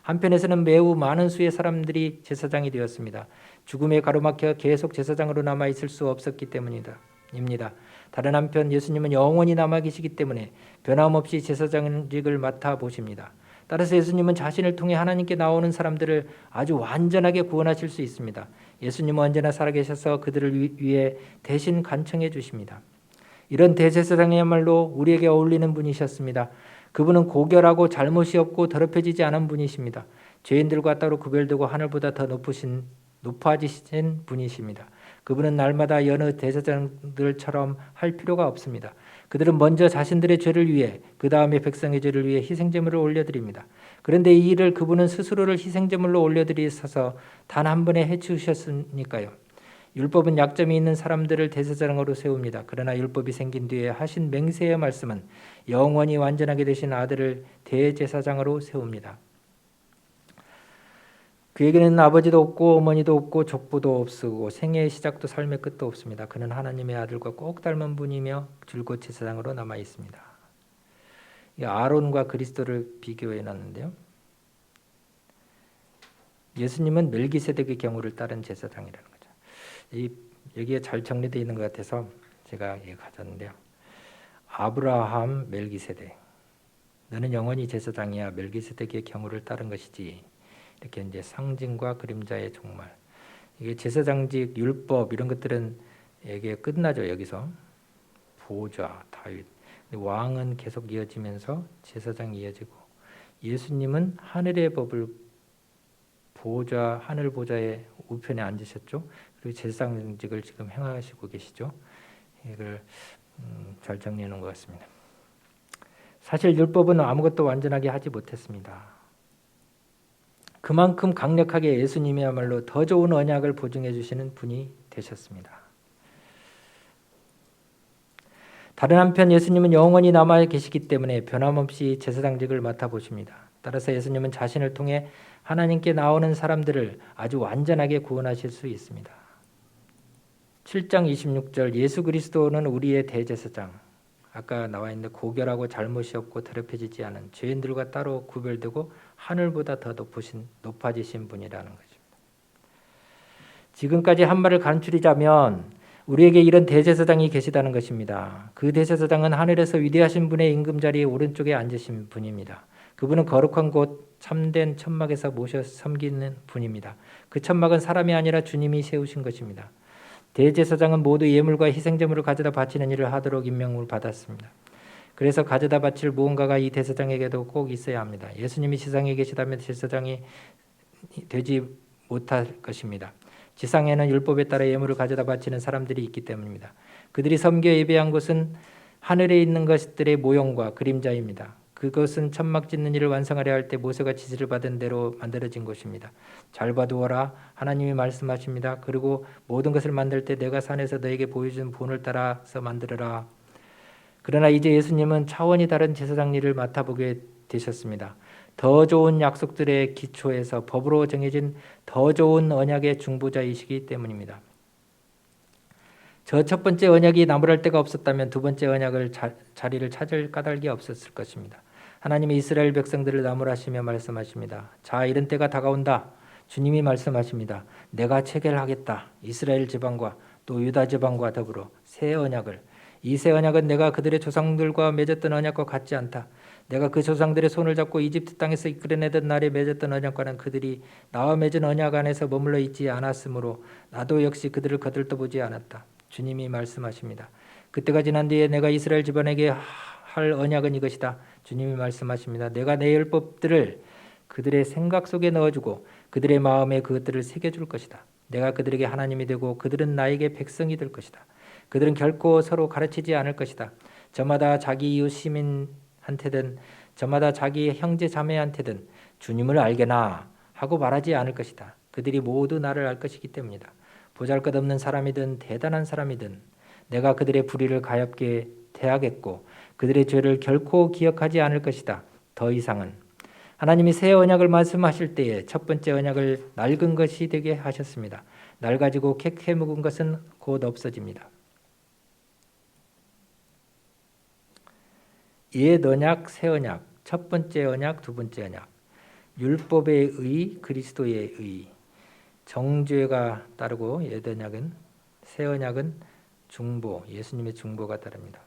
한편에서는 매우 많은 수의 사람들이 제사장이 되었습니다. 죽음에 가로막혀 계속 제사장으로 남아 있을 수 없었기 때문입니다. 다른 한편 예수님은 영원히 남아 계시기 때문에 변함없이 제사장직을 맡아 보십니다. 따라서 예수님은 자신을 통해 하나님께 나오는 사람들을 아주 완전하게 구원하실 수 있습니다. 예수님은 언제나 살아계셔서 그들을 위해 대신 간청해 주십니다. 이런 대제사장이야말로 우리에게 어울리는 분이셨습니다. 그분은 고결하고 잘못이 없고 더럽혀지지 않은 분이십니다. 죄인들과 따로 구별되고 하늘보다 더 높아지신 분이십니다. 그분은 날마다 여느 대제사장들처럼 할 필요가 없습니다. 그들은 먼저 자신들의 죄를 위해 그 다음에 백성의 죄를 위해 희생제물을 올려드립니다. 그런데 이 일을 그분은 스스로를 희생제물로 올려드리셔서 단 한 번에 해주셨으니까요. 율법은 약점이 있는 사람들을 대제사장으로 세웁니다. 그러나 율법이 생긴 뒤에 하신 맹세의 말씀은 영원히 완전하게 되신 아들을 대제사장으로 세웁니다. 그에게는 아버지도 없고 어머니도 없고 족보도 없고 생애의 시작도 삶의 끝도 없습니다. 그는 하나님의 아들과 꼭 닮은 분이며 줄곧 제사장으로 남아 있습니다. 아론과 그리스도를 비교해 놨는데요. 예수님은 멜기세덱의 경우를 따른 제사장이라는 거죠. 여기에 잘 정리되어 있는 것 같아서 제가 가졌는데요. 아브라함, 멜기세덱. 너는 영원히 제사장이야. 멜기세덱의 경우를 따른 것이지. 이렇게 이제 상징과 그림자의 종말. 이게 제사장직, 율법 이런 것들은 이게 끝나죠. 여기서 보좌, 다윗. 왕은 계속 이어지면서 제사장이 이어지고 예수님은 하늘의 법을 보좌, 하늘 보좌의 우편에 앉으셨죠. 그리고 제사장직을 지금 행하시고 계시죠. 이걸 잘 정리해 놓은 것 같습니다. 사실 율법은 아무것도 완전하게 하지 못했습니다. 그만큼 강력하게 예수님이야말로 더 좋은 언약을 보증해 주시는 분이 되셨습니다. 다른 한편 예수님은 영원히 남아 계시기 때문에 변함없이 제사장직을 맡아보십니다. 따라서 예수님은 자신을 통해 하나님께 나오는 사람들을 아주 완전하게 구원하실 수 있습니다. 7장 26절 예수 그리스도는 우리의 대제사장. 아까 나와 있는데 고결하고 잘못이 없고 더럽혀지지 않은 죄인들과 따로 구별되고 하늘보다 더 높아지신 분이라는 것입니다. 지금까지 한 말을 간추리자면 우리에게 이런 대제사장이 계시다는 것입니다. 그 대제사장은 하늘에서 위대하신 분의 임금자리에 오른쪽에 앉으신 분입니다. 그분은 거룩한 곳 참된 천막에서 모셔 섬기는 분입니다. 그 천막은 사람이 아니라 주님이 세우신 것입니다. 대제사장은 모두 예물과 희생제물을 가져다 바치는 일을 하도록 임명을 받았습니다. 그래서 가져다 바칠 무언가가 이 대제사장에게도 꼭 있어야 합니다. 예수님이 지상에 계시다면 제사장이 되지 못할 것입니다. 지상에는 율법에 따라 예물을 가져다 바치는 사람들이 있기 때문입니다. 그들이 섬겨 예배한 곳은 하늘에 있는 것들의 모형과 그림자입니다. 그것은 천막 짓는 일을 완성하려 할 때 모세가 지시를 받은 대로 만들어진 곳입니다. 잘 봐두어라 하나님이 말씀하십니다. 그리고 모든 것을 만들 때 내가 산에서 너에게 보여준 본을 따라서 만들어라. 그러나 이제 예수님은 차원이 다른 제사장 일을 맡아보게 되셨습니다. 더 좋은 약속들의 기초에서 법으로 정해진 더 좋은 언약의 중보자이시기 때문입니다. 저 첫 번째 언약이 나무랄 데가 없었다면 두 번째 언약을 자리를 찾을 까닭이 없었을 것입니다. 하나님이 이스라엘 백성들을 나무라시며 말씀하십니다. 자, 이런 때가 다가온다. 주님이 말씀하십니다. 내가 체결하겠다. 이스라엘 지방과 또 유다 지방과 더불어 새 언약을. 이 새 언약은 내가 그들의 조상들과 맺었던 언약과 같지 않다. 내가 그 조상들의 손을 잡고 이집트 땅에서 이끌어내던 날에 맺었던 언약과는 그들이 나와 맺은 언약 안에서 머물러 있지 않았으므로 나도 역시 그들을 거들떠보지 않았다. 주님이 말씀하십니다. 그때가 지난 뒤에 내가 이스라엘 집안에게 할 언약은 이것이다. 주님이 말씀하십니다. 내가 내 율법들을 그들의 생각 속에 넣어주고 그들의 마음에 그것들을 새겨줄 것이다. 내가 그들에게 하나님이 되고 그들은 나에게 백성이 될 것이다. 그들은 결코 서로 가르치지 않을 것이다. 저마다 자기 이웃 시민한테든 저마다 자기 형제 자매한테든 주님을 알게나 하고 말하지 않을 것이다. 그들이 모두 나를 알 것이기 때문이다. 보잘것없는 사람이든 대단한 사람이든 내가 그들의 불의를 가엾게 대하겠고 그들의 죄를 결코 기억하지 않을 것이다. 더 이상은 하나님이 새 언약을 말씀하실 때에 첫 번째 언약을 낡은 것이 되게 하셨습니다. 낡아지고 캐캐 묵은 것은 곧 없어집니다. 옛 언약, 새 언약, 첫 번째 언약, 두 번째 언약, 율법의 의, 그리스도의 의, 정죄가 따르고 옛 언약은, 새 언약은 중보, 예수님의 중보가 따릅니다.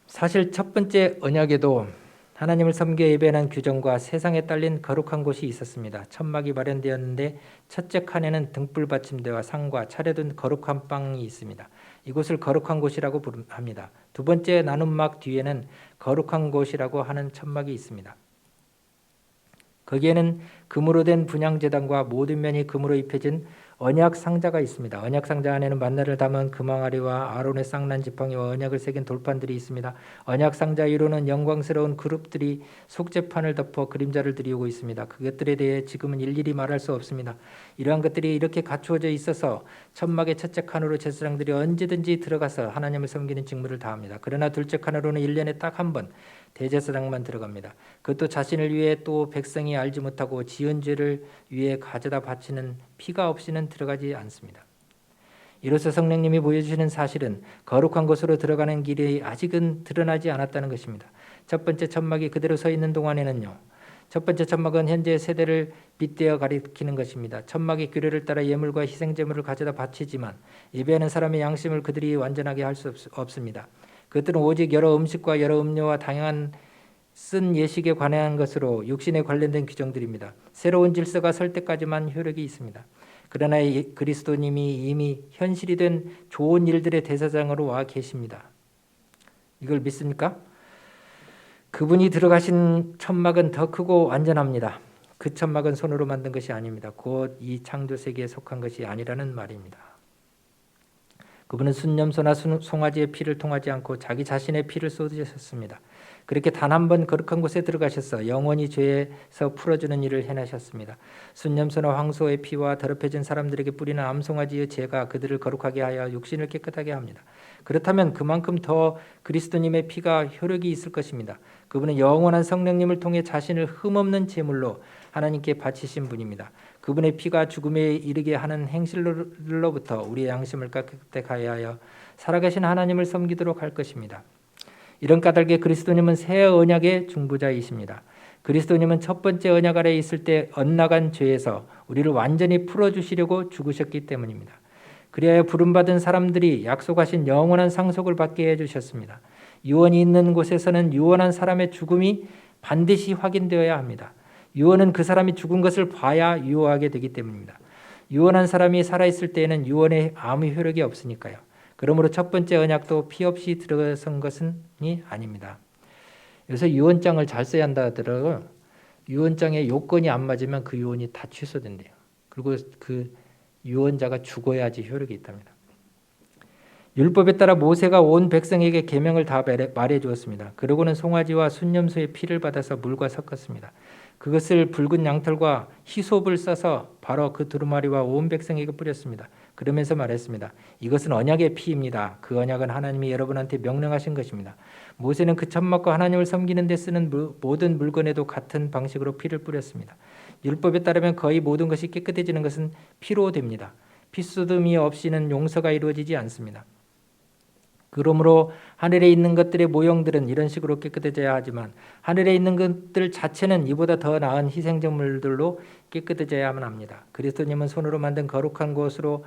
사실 첫 번째 언약에도 하나님을 섬겨 예배하는 규정과 세상에 딸린 거룩한 곳이 있었습니다. 천막이 마련되었는데 첫째 칸에는 등불 받침대와 상과 차려둔 거룩한 빵이 있습니다. 이곳을 거룩한 곳이라고 합니다. 두 번째 나눔막 뒤에는 거룩한 곳이라고 하는 천막이 있습니다. 거기에는 금으로 된 분향제단과 모든 면이 금으로 입혀진 언약 상자가 있습니다. 언약 상자 안에는 만나를 담은 금항아리와 아론의 쌍난 지팡이와 언약을 새긴 돌판들이 있습니다. 언약 상자 위로는 영광스러운 그룹들이 속죄판을 덮어 그림자를 드리우고 있습니다. 그것들에 대해 지금은 일일이 말할 수 없습니다. 이러한 것들이 이렇게 갖추어져 있어서 천막의 첫째 칸으로 제사장들이 언제든지 들어가서 하나님을 섬기는 직무를 다합니다. 그러나 둘째 칸으로는 1년에 딱 한 번 대제사장만 들어갑니다. 그것도 자신을 위해 또 백성이 알지 못하고 지은 죄를 위해 가져다 바치는 피가 없이는 들어가지 않습니다. 이로써 성령님이 보여주시는 사실은 거룩한 곳으로 들어가는 길이 아직은 드러나지 않았다는 것입니다. 첫 번째 천막이 그대로 서 있는 동안에는요. 첫 번째 천막은 현재 세대를 빗대어 가리키는 것입니다. 천막의 규례를 따라 예물과 희생제물을 가져다 바치지만 예배하는 사람의 양심을 그들이 완전하게 할 수 없습니다. 그것들은 오직 여러 음식과 여러 음료와 다양한 쓴 예식에 관한 것으로 육신에 관련된 규정들입니다. 새로운 질서가 설 때까지만 효력이 있습니다. 그러나 그리스도님이 이미 현실이 된 좋은 일들의 대사장으로 와 계십니다. 이걸 믿습니까? 그분이 들어가신 천막은 더 크고 완전합니다. 그 천막은 손으로 만든 것이 아닙니다. 곧 이 창조 세계에 속한 것이 아니라는 말입니다. 그분은 순념소나 송아지의 피를 통하지 않고 자기 자신의 피를 쏟으셨습니다. 그렇게 단 한 번 거룩한 곳에 들어가셔서 영원히 죄에서 풀어주는 일을 해내셨습니다. 순념소나 황소의 피와 더럽혀진 사람들에게 뿌리는 암송아지의 죄가 그들을 거룩하게 하여 육신을 깨끗하게 합니다. 그렇다면 그만큼 더 그리스도님의 피가 효력이 있을 것입니다. 그분은 영원한 성령님을 통해 자신을 흠없는 제물로 하나님께 바치신 분입니다. 그분의 피가 죽음에 이르게 하는 행실로부터 우리의 양심을 깨끗하게 하여 살아계신 하나님을 섬기도록 할 것입니다. 이런 까닭에 그리스도님은 새 언약의 중보자이십니다. 그리스도님은 첫 번째 언약 아래에 있을 때 엇나간 죄에서 우리를 완전히 풀어주시려고 죽으셨기 때문입니다. 그리하여 부름받은 사람들이 약속하신 영원한 상속을 받게 해주셨습니다. 유언이 있는 곳에서는 유언한 사람의 죽음이 반드시 확인되어야 합니다. 유언은 그 사람이 죽은 것을 봐야 유효하게 되기 때문입니다. 유언한 사람이 살아있을 때에는 유언에 아무 효력이 없으니까요. 그러므로 첫 번째 언약도 피 없이 들어선 것은 아닙니다. 여기서 유언장을 잘 써야 한다 하더라도 유언장에 요건이 안 맞으면 그 유언이 다 취소된대요. 그리고 그 유언자가 죽어야지 효력이 있답니다. 율법에 따라 모세가 온 백성에게 계명을 다 말해 주었습니다. 그러고는 송아지와 순념소의 피를 받아서 물과 섞었습니다. 그것을 붉은 양털과 히솝을 써서 바로 그 두루마리와 온 백성에게 뿌렸습니다. 그러면서 말했습니다. 이것은 언약의 피입니다. 그 언약은 하나님이 여러분한테 명령하신 것입니다. 모세는 그 천막과 하나님을 섬기는 데 쓰는 모든 물건에도 같은 방식으로 피를 뿌렸습니다. 율법에 따르면 거의 모든 것이 깨끗해지는 것은 피로 됩니다. 피쏟음이 없이는 용서가 이루어지지 않습니다. 그러므로 하늘에 있는 것들의 모형들은 이런 식으로 깨끗해져야 하지만 하늘에 있는 것들 자체는 이보다 더 나은 희생제물들로 깨끗해져야만 합니다. 그리스도님은 손으로 만든 거룩한 곳으로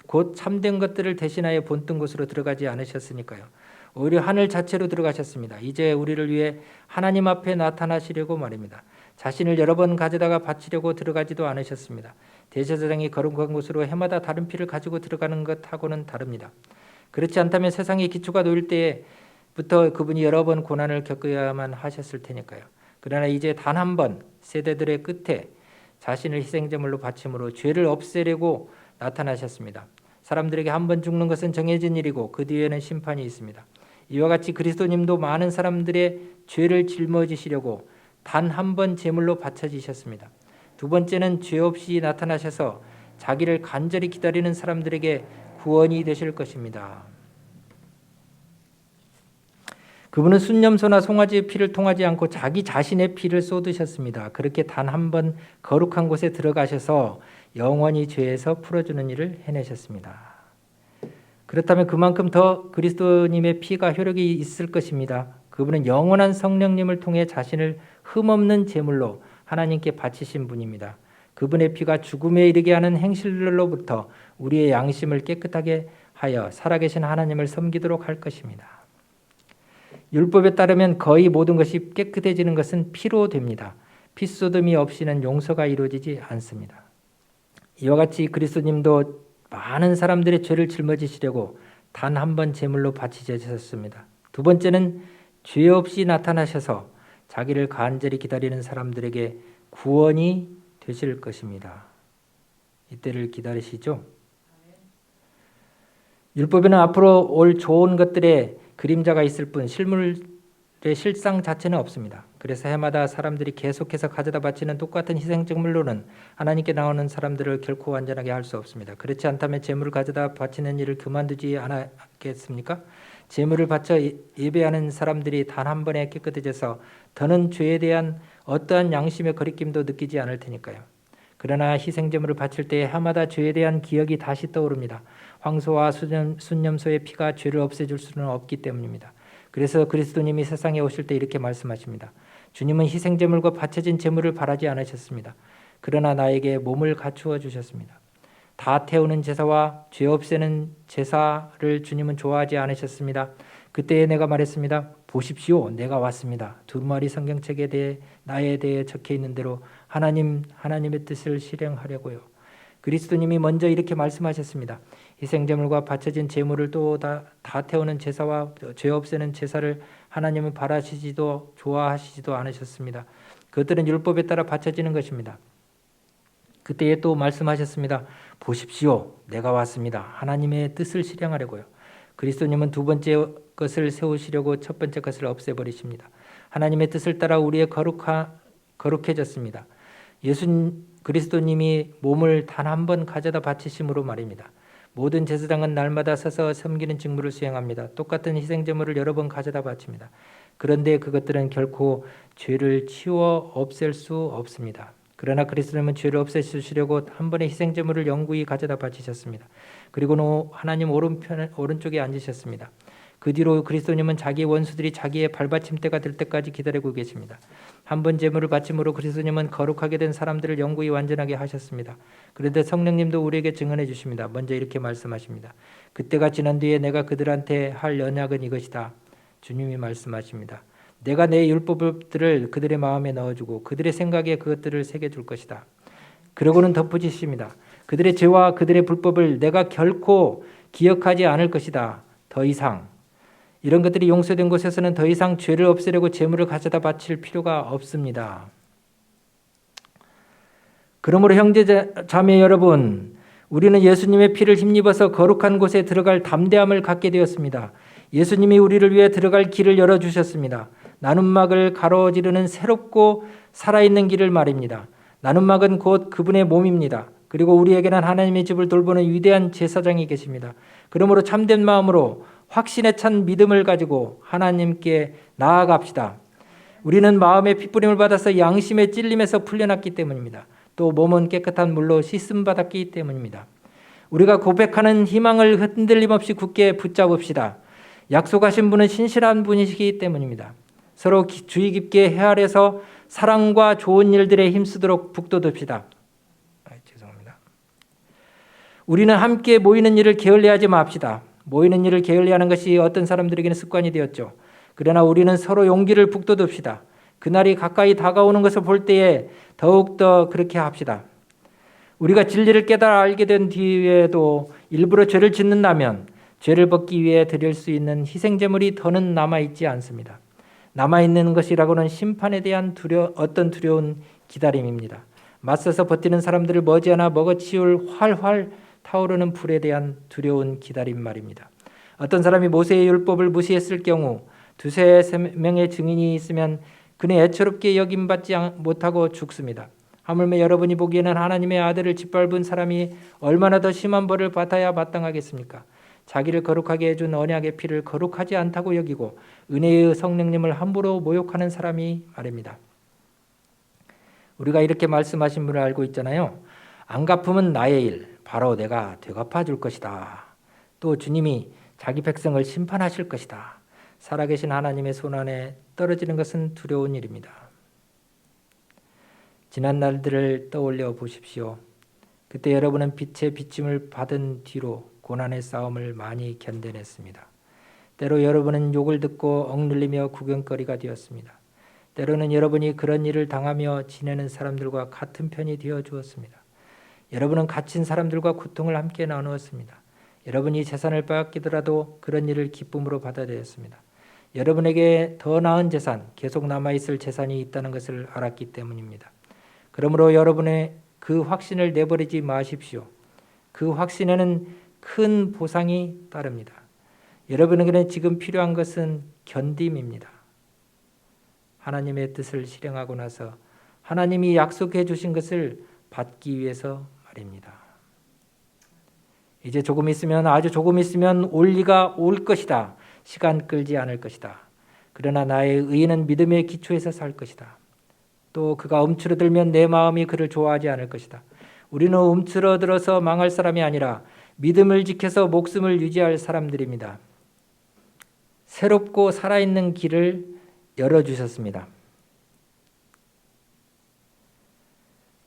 곧 참된 것들을 대신하여 본뜬 곳으로 들어가지 않으셨으니까요. 오히려 하늘 자체로 들어가셨습니다. 이제 우리를 위해 하나님 앞에 나타나시려고 말입니다. 자신을 여러 번 가져다가 바치려고 들어가지도 않으셨습니다. 대제사장이 거룩한 곳으로 해마다 다른 피를 가지고 들어가는 것하고는 다릅니다. 그렇지 않다면 세상의 기초가 놓일 때부터 그분이 여러 번 고난을 겪어야만 하셨을 테니까요. 그러나 이제 단 한 번 세대들의 끝에 자신을 희생제물로 바침으로 죄를 없애려고 나타나셨습니다. 사람들에게 한 번 죽는 것은 정해진 일이고 그 뒤에는 심판이 있습니다. 이와 같이 그리스도님도 많은 사람들의 죄를 짊어지시려고 단 한 번 제물로 바쳐지셨습니다. 두 번째는 죄 없이 나타나셔서 자기를 간절히 기다리는 사람들에게 구원이 되실 것입니다. 그분은 순념소나 송아지의 피를 통하지 않고 자기 자신의 피를 쏟으셨습니다. 그렇게 단 한 번 거룩한 곳에 들어가셔서 영원히 죄에서 풀어주는 일을 해내셨습니다. 그렇다면 그만큼 더 그리스도님의 피가 효력이 있을 것입니다. 그분은 영원한 성령님을 통해 자신을 흠없는 제물로 하나님께 바치신 분입니다. 그분의 피가 죽음에 이르게 하는 행실로부터 우리의 양심을 깨끗하게 하여 살아계신 하나님을 섬기도록 할 것입니다. 율법에 따르면 거의 모든 것이 깨끗해지는 것은 피로 됩니다. 피쏟음이 없이는 용서가 이루어지지 않습니다. 이와 같이 그리스도님도 많은 사람들의 죄를 짊어지시려고 단 한 번 제물로 바치셨습니다. 두 번째는 죄 없이 나타나셔서 자기를 간절히 기다리는 사람들에게 구원이 되실 것입니다. 이때를 기다리시죠? 율법에는 앞으로 올 좋은 것들의 그림자가 있을 뿐 실물의 실상 자체는 없습니다. 그래서 해마다 사람들이 계속해서 가져다 바치는 똑같은 희생제물로는 하나님께 나오는 사람들을 결코 완전하게 할 수 없습니다. 그렇지 않다면 제물을 가져다 바치는 일을 그만두지 않았겠습니까? 제물을 바쳐 예배하는 사람들이 단 한 번에 깨끗해져서 더는 죄에 대한 어떠한 양심의 거리낌도 느끼지 않을 테니까요. 그러나 희생제물을 바칠 때 해마다 죄에 대한 기억이 다시 떠오릅니다. 황소와 순념소의 피가 죄를 없애줄 수는 없기 때문입니다. 그래서 그리스도님이 세상에 오실 때 이렇게 말씀하십니다. 주님은 희생제물과 바쳐진 제물을 바라지 않으셨습니다. 그러나 나에게 몸을 갖추어 주셨습니다. 다 태우는 제사와 죄 없애는 제사를 주님은 좋아하지 않으셨습니다. 그때 내가 말했습니다. 보십시오, 내가 왔습니다. 두루마리 성경책에 대해 나에 대해 적혀 있는 대로 하나님의 뜻을 실행하려고요. 그리스도님이 먼저 이렇게 말씀하셨습니다. 희생제물과 바쳐진 제물을 또 다 태우는 제사와 죄 없애는 제사를 하나님은 바라시지도 좋아하시지도 않으셨습니다. 그것들은 율법에 따라 바쳐지는 것입니다. 그때에 또 말씀하셨습니다. 보십시오, 내가 왔습니다. 하나님의 뜻을 실행하려고요. 그리스도님은 두 번째 것을 세우시려고 첫 번째 것을 없애버리십니다. 하나님의 뜻을 따라 우리의 거룩해졌습니다. 그리스도님이 몸을 단 한 번 가져다 바치심으로 말입니다. 모든 제사장은 날마다 서서 섬기는 직무를 수행합니다. 똑같은 희생제물을 여러 번 가져다 바칩니다. 그런데 그것들은 결코 죄를 치워 없앨 수 없습니다. 그러나 그리스도님은 죄를 없애주시려고 한 번의 희생제물을 영구히 가져다 바치셨습니다. 그리고는 하나님 오른쪽에 앉으셨습니다. 그 뒤로 그리스도님은 자기의 원수들이 자기의 발받침대가 될 때까지 기다리고 계십니다. 한 번 제물을 바침으로 그리스도님은 거룩하게 된 사람들을 영구히 완전하게 하셨습니다. 그런데 성령님도 우리에게 증언해 주십니다. 먼저 이렇게 말씀하십니다. 그때가 지난 뒤에 내가 그들한테 할 언약은 이것이다. 주님이 말씀하십니다. 내가 내 율법들을 그들의 마음에 넣어주고 그들의 생각에 그것들을 새겨줄 것이다. 그러고는 덧붙이십니다. 그들의 죄와 그들의 불법을 내가 결코 기억하지 않을 것이다. 더 이상 이런 것들이 용서된 곳에서는 더 이상 죄를 없애려고 제물을 가져다 바칠 필요가 없습니다. 그러므로 형제 자매 여러분, 우리는 예수님의 피를 힘입어서 거룩한 곳에 들어갈 담대함을 갖게 되었습니다. 예수님이 우리를 위해 들어갈 길을 열어주셨습니다. 나눔막을 가로지르는 새롭고 살아있는 길을 말입니다. 나눔막은 곧 그분의 몸입니다. 그리고 우리에게는 하나님의 집을 돌보는 위대한 제사장이 계십니다. 그러므로 참된 마음으로 확신에 찬 믿음을 가지고 하나님께 나아갑시다. 우리는 마음의 핏부림을 받아서 양심의 찔림에서 풀려났기 때문입니다. 또 몸은 깨끗한 물로 씻음 받았기 때문입니다. 우리가 고백하는 희망을 흔들림 없이 굳게 붙잡읍시다. 약속하신 분은 신실한 분이시기 때문입니다. 서로 주의 깊게 헤아려서 사랑과 좋은 일들에 힘쓰도록 북돋읍시다. 죄송합니다. 우리는 함께 모이는 일을 게을리하지 맙시다. 모이는 일을 게을리하는 것이 어떤 사람들에게는 습관이 되었죠. 그러나 우리는 서로 용기를 북돋읍시다. 그날이 가까이 다가오는 것을 볼 때에 더욱더 그렇게 합시다. 우리가 진리를 깨달아 알게 된 뒤에도 일부러 죄를 짓는다면 죄를 벗기 위해 드릴 수 있는 희생제물이 더는 남아있지 않습니다. 남아있는 것이라고는 심판에 대한 어떤 두려운 기다림입니다. 맞서서 버티는 사람들을 머지않아 먹어치울 활활 타오르는 불에 대한 두려운 기다림 말입니다. 어떤 사람이 모세의 율법을 무시했을 경우 두세 명의 증인이 있으면 그는 애처롭게 여김받지 못하고 죽습니다. 하물며 여러분이 보기에는 하나님의 아들을 짓밟은 사람이 얼마나 더 심한 벌을 받아야 마땅하겠습니까? 자기를 거룩하게 해준 언약의 피를 거룩하지 않다고 여기고 은혜의 성령님을 함부로 모욕하는 사람이 말입니다. 우리가 이렇게 말씀하신 분을 알고 있잖아요. 안 갚으면 나의 일, 바로 내가 되갚아 줄 것이다. 또 주님이 자기 백성을 심판하실 것이다. 살아계신 하나님의 손안에 떨어지는 것은 두려운 일입니다. 지난 날들을 떠올려 보십시오. 그때 여러분은 빛의 비침을 받은 뒤로 고난의 싸움을 많이 견뎌냈습니다. 때로 여러분은 욕을 듣고 억눌리며 구경거리가 되었습니다. 때로는 여러분이 그런 일을 당하며 지내는 사람들과 같은 편이 되어 주었습니다. 여러분은 갇힌 사람들과 고통을 함께 나누었습니다. 여러분이 재산을 빼앗기더라도 그런 일을 기쁨으로 받아들였습니다. 여러분에게 더 나은 재산, 계속 남아있을 재산이 있다는 것을 알았기 때문입니다. 그러므로 여러분의 그 확신을 내버리지 마십시오. 그 확신에는 큰 보상이 따릅니다. 여러분에게는 지금 필요한 것은 견딤입니다. 하나님의 뜻을 실행하고 나서 하나님이 약속해 주신 것을 받기 위해서 말입니다. 이제 조금 있으면, 아주 조금 있으면 올리가 올 것이다. 시간 끌지 않을 것이다. 그러나 나의 의인은 믿음의 기초에서 살 것이다. 또 그가 움츠러들면 내 마음이 그를 좋아하지 않을 것이다. 우리는 움츠러들어서 망할 사람이 아니라 믿음을 지켜서 목숨을 유지할 사람들입니다. 새롭고 살아있는 길을 열어주셨습니다.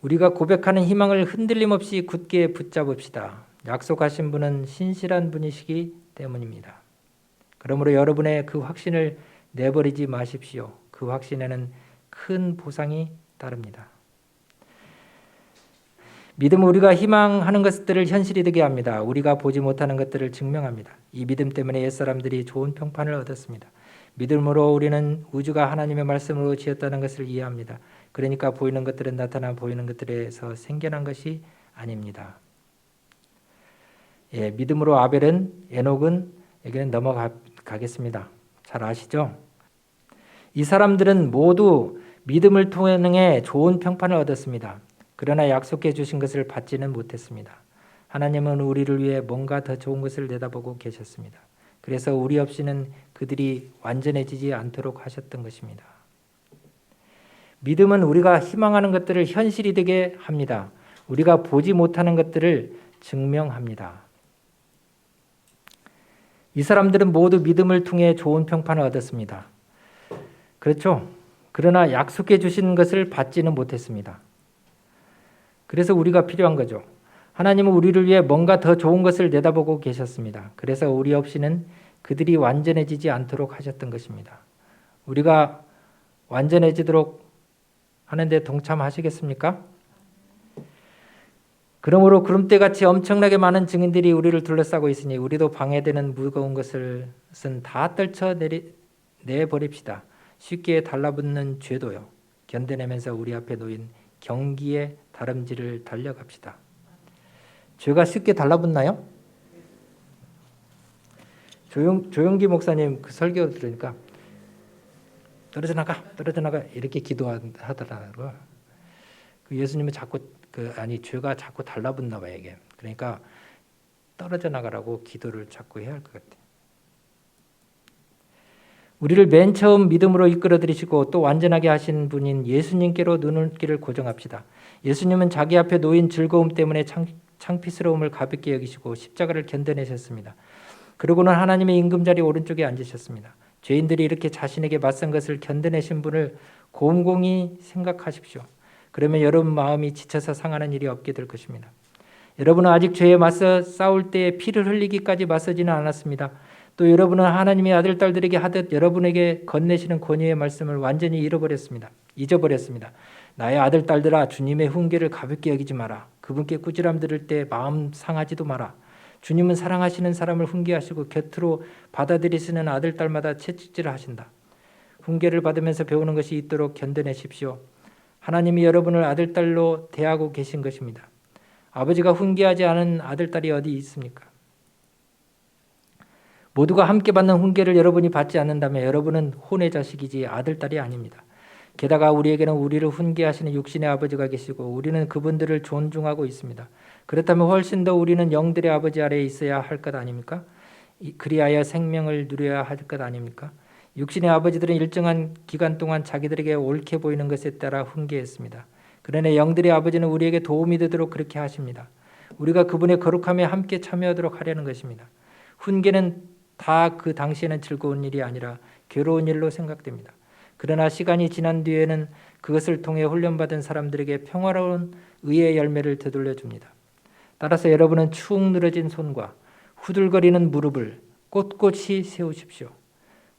우리가 고백하는 희망을 흔들림 없이 굳게 붙잡읍시다. 약속하신 분은 신실한 분이시기 때문입니다. 그러므로 여러분의 그 확신을 내버리지 마십시오. 그 확신에는 큰 보상이 따릅니다. 믿음은 우리가 희망하는 것들을 현실이 되게 합니다. 우리가 보지 못하는 것들을 증명합니다. 이 믿음 때문에 옛사람들이 좋은 평판을 얻었습니다. 믿음으로 우리는 우주가 하나님의 말씀으로 지었다는 것을 이해합니다. 그러니까 보이는 것들은 나타나 보이는 것들에서 생겨난 것이 아닙니다. 믿음으로 아벨은 에녹은 여기는 넘어가겠습니다. 잘 아시죠? 이 사람들은 모두 믿음을 통해 좋은 평판을 얻었습니다. 그러나 약속해 주신 것을 받지는 못했습니다. 하나님은 우리를 위해 뭔가 더 좋은 것을 내다보고 계셨습니다. 그래서 우리 없이는 그들이 완전해지지 않도록 하셨던 것입니다. 믿음은 우리가 희망하는 것들을 현실이 되게 합니다. 우리가 보지 못하는 것들을 증명합니다. 이 사람들은 모두 믿음을 통해 좋은 평판을 얻었습니다. 그렇죠? 그러나 약속해 주신 것을 받지는 못했습니다. 그래서 우리가 필요한 거죠. 하나님은 우리를 위해 뭔가 더 좋은 것을 내다보고 계셨습니다. 그래서 우리 없이는 그들이 완전해지지 않도록 하셨던 것입니다. 우리가 완전해지도록 하는데 동참하시겠습니까? 그러므로 구름대같이 엄청나게 많은 증인들이 우리를 둘러싸고 있으니 우리도 방해되는 무거운 것을 다 떨쳐내버립시다. 쉽게 달라붙는 죄도요. 견뎌내면서 우리 앞에 놓인 경기의 다름질을 달려갑시다. 죄가 쉽게 달라붙나요? 조용기 목사님 그 설교 들으니까 떨어져 나가 이렇게 기도하더라고요. 그 예수님은 자꾸 죄가 자꾸 달라붙나 봐요 이게. 그러니까 떨어져 나가라고 기도를 자꾸 해야 할 것 같아요. 우리를 맨 처음 믿음으로 이끌어 들이시고 또 완전하게 하신 분인 예수님께로 눈길을 고정합시다. 예수님은 자기 앞에 놓인 즐거움 때문에 창피스러움을 가볍게 여기시고 십자가를 견뎌내셨습니다. 그러고는 하나님의 임금자리 오른쪽에 앉으셨습니다. 죄인들이 이렇게 자신에게 맞선 것을 견뎌내신 분을 곰곰이 생각하십시오. 그러면 여러분 마음이 지쳐서 상하는 일이 없게 될 것입니다. 여러분은 아직 죄에 맞서 싸울 때에 피를 흘리기까지 맞서지는 않았습니다. 또 여러분은 하나님의 아들, 딸들에게 하듯 여러분에게 건네시는 권위의 말씀을 완전히 잊어버렸습니다. 나의 아들, 딸들아, 주님의 훈계를 가볍게 여기지 마라. 그분께 꾸지람 들을 때 마음 상하지도 마라. 주님은 사랑하시는 사람을 훈계하시고 곁으로 받아들이시는 아들, 딸마다 채찍질을 하신다. 훈계를 받으면서 배우는 것이 있도록 견뎌내십시오. 하나님이 여러분을 아들, 딸로 대하고 계신 것입니다. 아버지가 훈계하지 않은 아들, 딸이 어디 있습니까? 모두가 함께 받는 훈계를 여러분이 받지 않는다면 여러분은 혼의 자식이지 아들, 딸이 아닙니다. 게다가 우리에게는 우리를 훈계하시는 육신의 아버지가 계시고 우리는 그분들을 존중하고 있습니다. 그렇다면 훨씬 더 우리는 영들의 아버지 아래에 있어야 할 것 아닙니까? 그리하여 생명을 누려야 할 것 아닙니까? 육신의 아버지들은 일정한 기간 동안 자기들에게 옳게 보이는 것에 따라 훈계했습니다. 그러나 영들의 아버지는 우리에게 도움이 되도록 그렇게 하십니다. 우리가 그분의 거룩함에 함께 참여하도록 하려는 것입니다. 훈계는 다 그 당시에는 즐거운 일이 아니라 괴로운 일로 생각됩니다. 그러나 시간이 지난 뒤에는 그것을 통해 훈련받은 사람들에게 평화로운 의의 열매를 되돌려 줍니다. 따라서 여러분은 축 늘어진 손과 후들거리는 무릎을 꼿꼿이 세우십시오.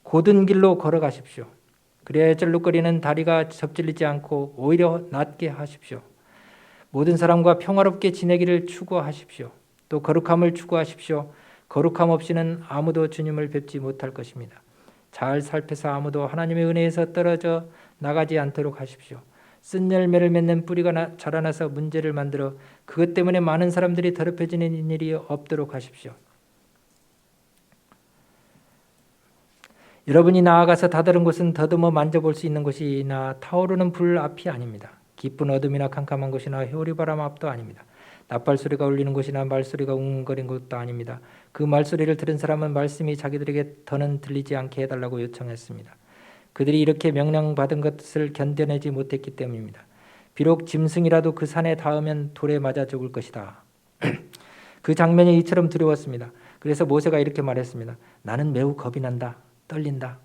곧은 길로 걸어가십시오. 그래야 절룩거리는 다리가 접질리지 않고 오히려 낫게 하십시오. 모든 사람과 평화롭게 지내기를 추구하십시오. 또 거룩함을 추구하십시오. 거룩함 없이는 아무도 주님을 뵙지 못할 것입니다. 잘 살펴서 아무도 하나님의 은혜에서 떨어져 나가지 않도록 하십시오. 쓴 열매를 맺는 뿌리가 자라나서 문제를 만들어 그것 때문에 많은 사람들이 더럽혀지는 일이 없도록 하십시오. 여러분이 나아가서 다다른 곳은 더듬어 만져볼 수 있는 곳이나 타오르는 불 앞이 아닙니다. 깊은 어둠이나 캄캄한 곳이나 회오리바람 앞도 아닙니다. 나팔소리가 울리는 곳이나 말소리가 웅웅거리는 곳도 아닙니다. 그 말소리를 들은 사람은 말씀이 자기들에게 더는 들리지 않게 해달라고 요청했습니다. 그들이 이렇게 명령받은 것을 견뎌내지 못했기 때문입니다. 비록 짐승이라도 그 산에 닿으면 돌에 맞아 죽을 것이다. 그 장면이 이처럼 두려웠습니다. 그래서 모세가 이렇게 말했습니다. 나는 매우 겁이 난다. 떨린다.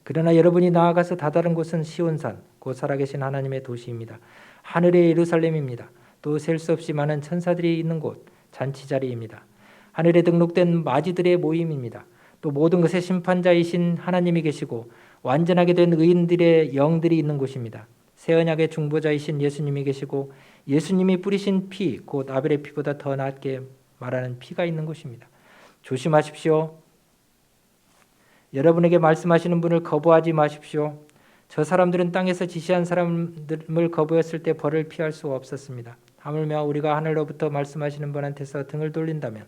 그러나 여러분이 나아가서 다다른 곳은 시온산, 곧 살아계신 하나님의 도시입니다. 하늘의 예루살렘입니다. 또 셀 수 없이 많은 천사들이 있는 곳, 잔치자리입니다. 하늘에 등록된 마지들의 모임입니다. 또 모든 것의 심판자이신 하나님이 계시고 완전하게 된 의인들의 영들이 있는 곳입니다. 새 언약의 중보자이신 예수님이 계시고 예수님이 뿌리신 피, 곧 아벨의 피보다 더 낫게 말하는 피가 있는 곳입니다. 조심하십시오. 여러분에게 말씀하시는 분을 거부하지 마십시오. 저 사람들은 땅에서 지시한 사람을 거부했을 때 벌을 피할 수 없었습니다. 하물며 우리가 하늘로부터 말씀하시는 분한테서 등을 돌린다면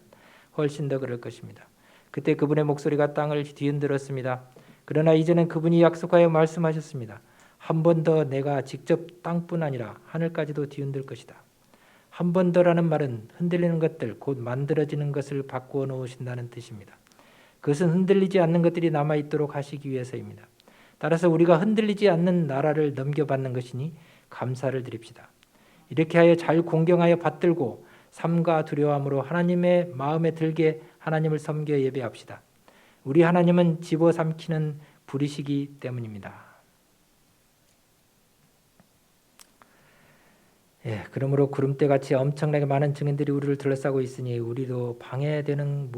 훨씬 더 그럴 것입니다. 그때 그분의 목소리가 땅을 뒤흔들었습니다. 그러나 이제는 그분이 약속하여 말씀하셨습니다. 한 번 더 내가 직접 땅뿐 아니라 하늘까지도 뒤흔들 것이다. 한 번 더라는 말은 흔들리는 것들, 곧 만들어지는 것을 바꾸어 놓으신다는 뜻입니다. 그것은 흔들리지 않는 것들이 남아있도록 하시기 위해서입니다. 따라서 우리가 흔들리지 않는 나라를 넘겨받는 것이니 감사를 드립시다. 이렇게 하여 잘 공경하여 받들고 삶과 두려움으로 하나님의 마음에 들게 하나님을 섬겨 예배합시다. 우리 하나님은 집어삼키는 불이시기 때문입니다. 그러므로 구름대같이 엄청나게 많은 증인들이 우리를 둘러싸고 있으니 우리도 방해되는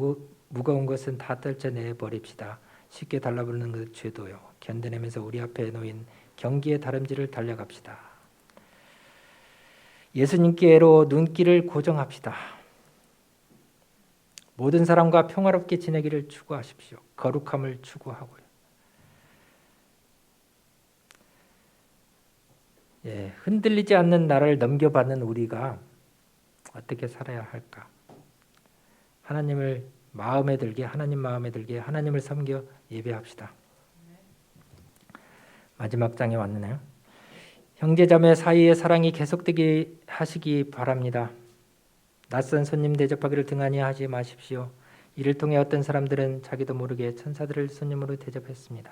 무거운 것은 다 떨쳐내 버립시다. 쉽게 달라붙는 그 죄도요. 견뎌내면서 우리 앞에 놓인 경기의 다름질을 달려갑시다. 예수님께로 눈길을 고정합시다. 모든 사람과 평화롭게 지내기를 추구하십시오. 거룩함을 추구하고요. 흔들리지 않는 나라를 넘겨받는 우리가 어떻게 살아야 할까? 하나님을 마음에 들게, 하나님 마음에 들게 하나님을 섬겨 예배합시다. 마지막 장에 왔네요. 형제자매 사이의 사랑이 계속되게 하시기 바랍니다. 낯선 손님 대접하기를 등한히 하지 마십시오. 이를 통해 어떤 사람들은 자기도 모르게 천사들을 손님으로 대접했습니다.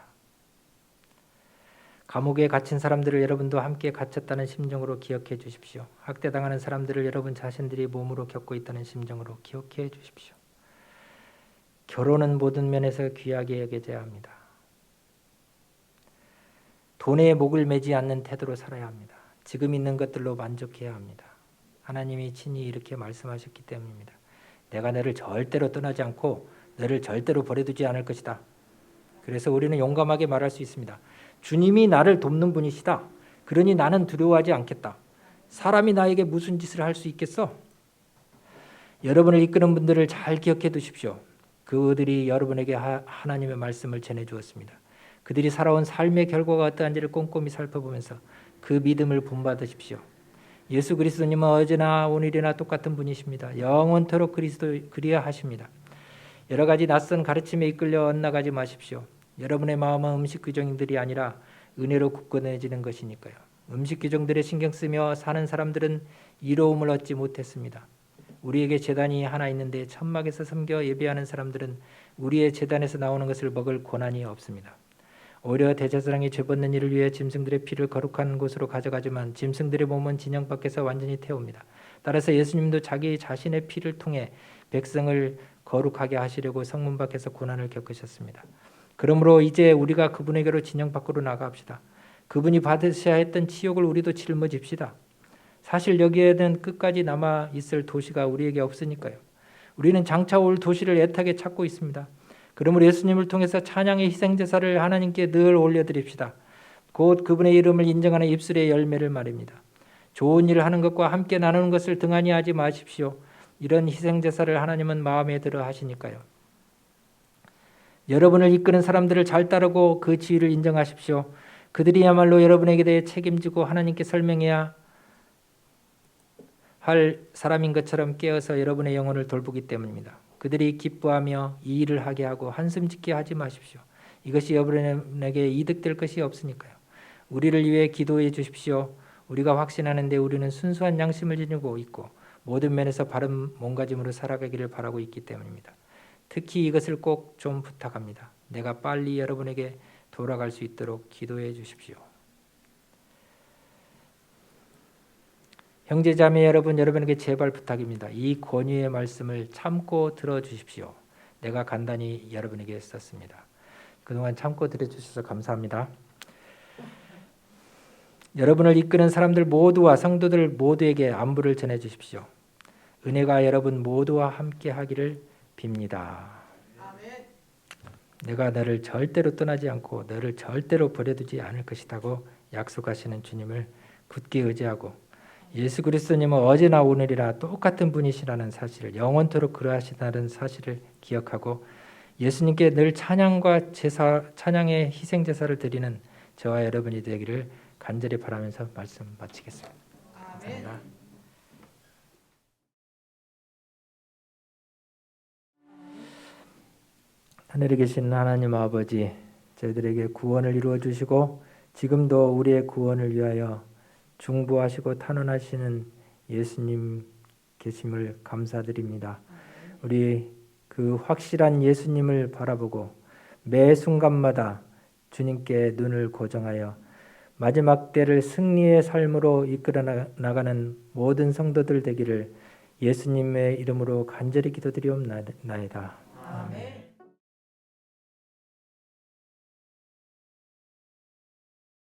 감옥에 갇힌 사람들을 여러분도 함께 갇혔다는 심정으로 기억해 주십시오. 학대당하는 사람들을 여러분 자신들이 몸으로 겪고 있다는 심정으로 기억해 주십시오. 결혼은 모든 면에서 귀하게 여겨져야 합니다. 돈에 목을 매지 않는 태도로 살아야 합니다. 지금 있는 것들로 만족해야 합니다. 하나님이 친히 이렇게 말씀하셨기 때문입니다. 내가 너를 절대로 떠나지 않고 너를 절대로 버려두지 않을 것이다. 그래서 우리는 용감하게 말할 수 있습니다. 주님이 나를 돕는 분이시다. 그러니 나는 두려워하지 않겠다. 사람이 나에게 무슨 짓을 할 수 있겠어? 여러분을 이끄는 분들을 잘 기억해 두십시오. 그들이 여러분에게 하나님의 말씀을 전해주었습니다. 그들이 살아온 삶의 결과가 어떠한지를 꼼꼼히 살펴보면서 그 믿음을 본받으십시오. 예수 그리스도님은 어제나 오늘이나 똑같은 분이십니다. 영원토록 그리야 하십니다. 여러 가지 낯선 가르침에 이끌려 엇나가지 마십시오. 여러분의 마음은 음식 규정들이 아니라 은혜로 굳건해지는 것이니까요. 음식 규정들에 신경 쓰며 사는 사람들은 이로움을 얻지 못했습니다. 우리에게 제단이 하나 있는데 천막에서 섬겨 예배하는 사람들은 우리의 제단에서 나오는 것을 먹을 권한이 없습니다. 오히려 대제사장이 죄벗는 일을 위해 짐승들의 피를 거룩한 곳으로 가져가지만 짐승들의 몸은 진영 밖에서 완전히 태웁니다. 따라서 예수님도 자기 자신의 피를 통해 백성을 거룩하게 하시려고 성문 밖에서 고난을 겪으셨습니다. 그러므로 이제 우리가 그분에게로 진영 밖으로 나갑시다. 그분이 받으셔야 했던 치욕을 우리도 짊어집시다. 사실 여기에는 끝까지 남아 있을 도시가 우리에게 없으니까요. 우리는 장차 올 도시를 애타게 찾고 있습니다. 그러므로 예수님을 통해서 찬양의 희생제사를 하나님께 늘 올려드립시다. 곧 그분의 이름을 인정하는 입술의 열매를 말입니다. 좋은 일을 하는 것과 함께 나누는 것을 등한히 하지 마십시오. 이런 희생제사를 하나님은 마음에 들어 하시니까요. 여러분을 이끄는 사람들을 잘 따르고 그 지위를 인정하십시오. 그들이야말로 여러분에게 대해 책임지고 하나님께 설명해야 할 사람인 것처럼 깨어서 여러분의 영혼을 돌보기 때문입니다. 그들이 기뻐하며 이 일을 하게 하고 한숨 짓게 하지 마십시오. 이것이 여러분에게 이득될 것이 없으니까요. 우리를 위해 기도해 주십시오. 우리가 확신하는데 우리는 순수한 양심을 지니고 있고 모든 면에서 바른 몸가짐으로 살아가기를 바라고 있기 때문입니다. 특히 이것을 꼭 좀 부탁합니다. 내가 빨리 여러분에게 돌아갈 수 있도록 기도해 주십시오. 형제자매 여러분, 여러분에게 제발 부탁입니다. 이 권유의 말씀을 참고 들어주십시오. 내가 간단히 여러분에게 썼습니다. 그동안 참고 들어주셔서 감사합니다. 여러분을 이끄는 사람들 모두와 성도들 모두에게 안부를 전해주십시오. 은혜가 여러분 모두와 함께 하기를 빕니다. 아멘. 내가 너를 절대로 떠나지 않고 너를 절대로 버려두지 않을 것이라고 약속하시는 주님을 굳게 의지하고 예수 그리스도님은 어제나 오늘이라 똑같은 분이시라는 사실을 영원토록 그러하시다는 사실을 기억하고 예수님께 늘 찬양과 찬양의 희생 제사를 드리는 저와 여러분이 되기를 간절히 바라면서 말씀 마치겠습니다. 감사합니다. 하늘에 계신 하나님 아버지, 저희들에게 구원을 이루어 주시고 지금도 우리의 구원을 위하여 중보하시고 탄원하시는 예수님 계심을 감사드립니다. 우리 그 확실한 예수님을 바라보고 매 순간마다 주님께 눈을 고정하여 마지막 때를 승리의 삶으로 이끌어 나가는 모든 성도들 되기를 예수님의 이름으로 간절히 기도드리옵나이다. 아멘.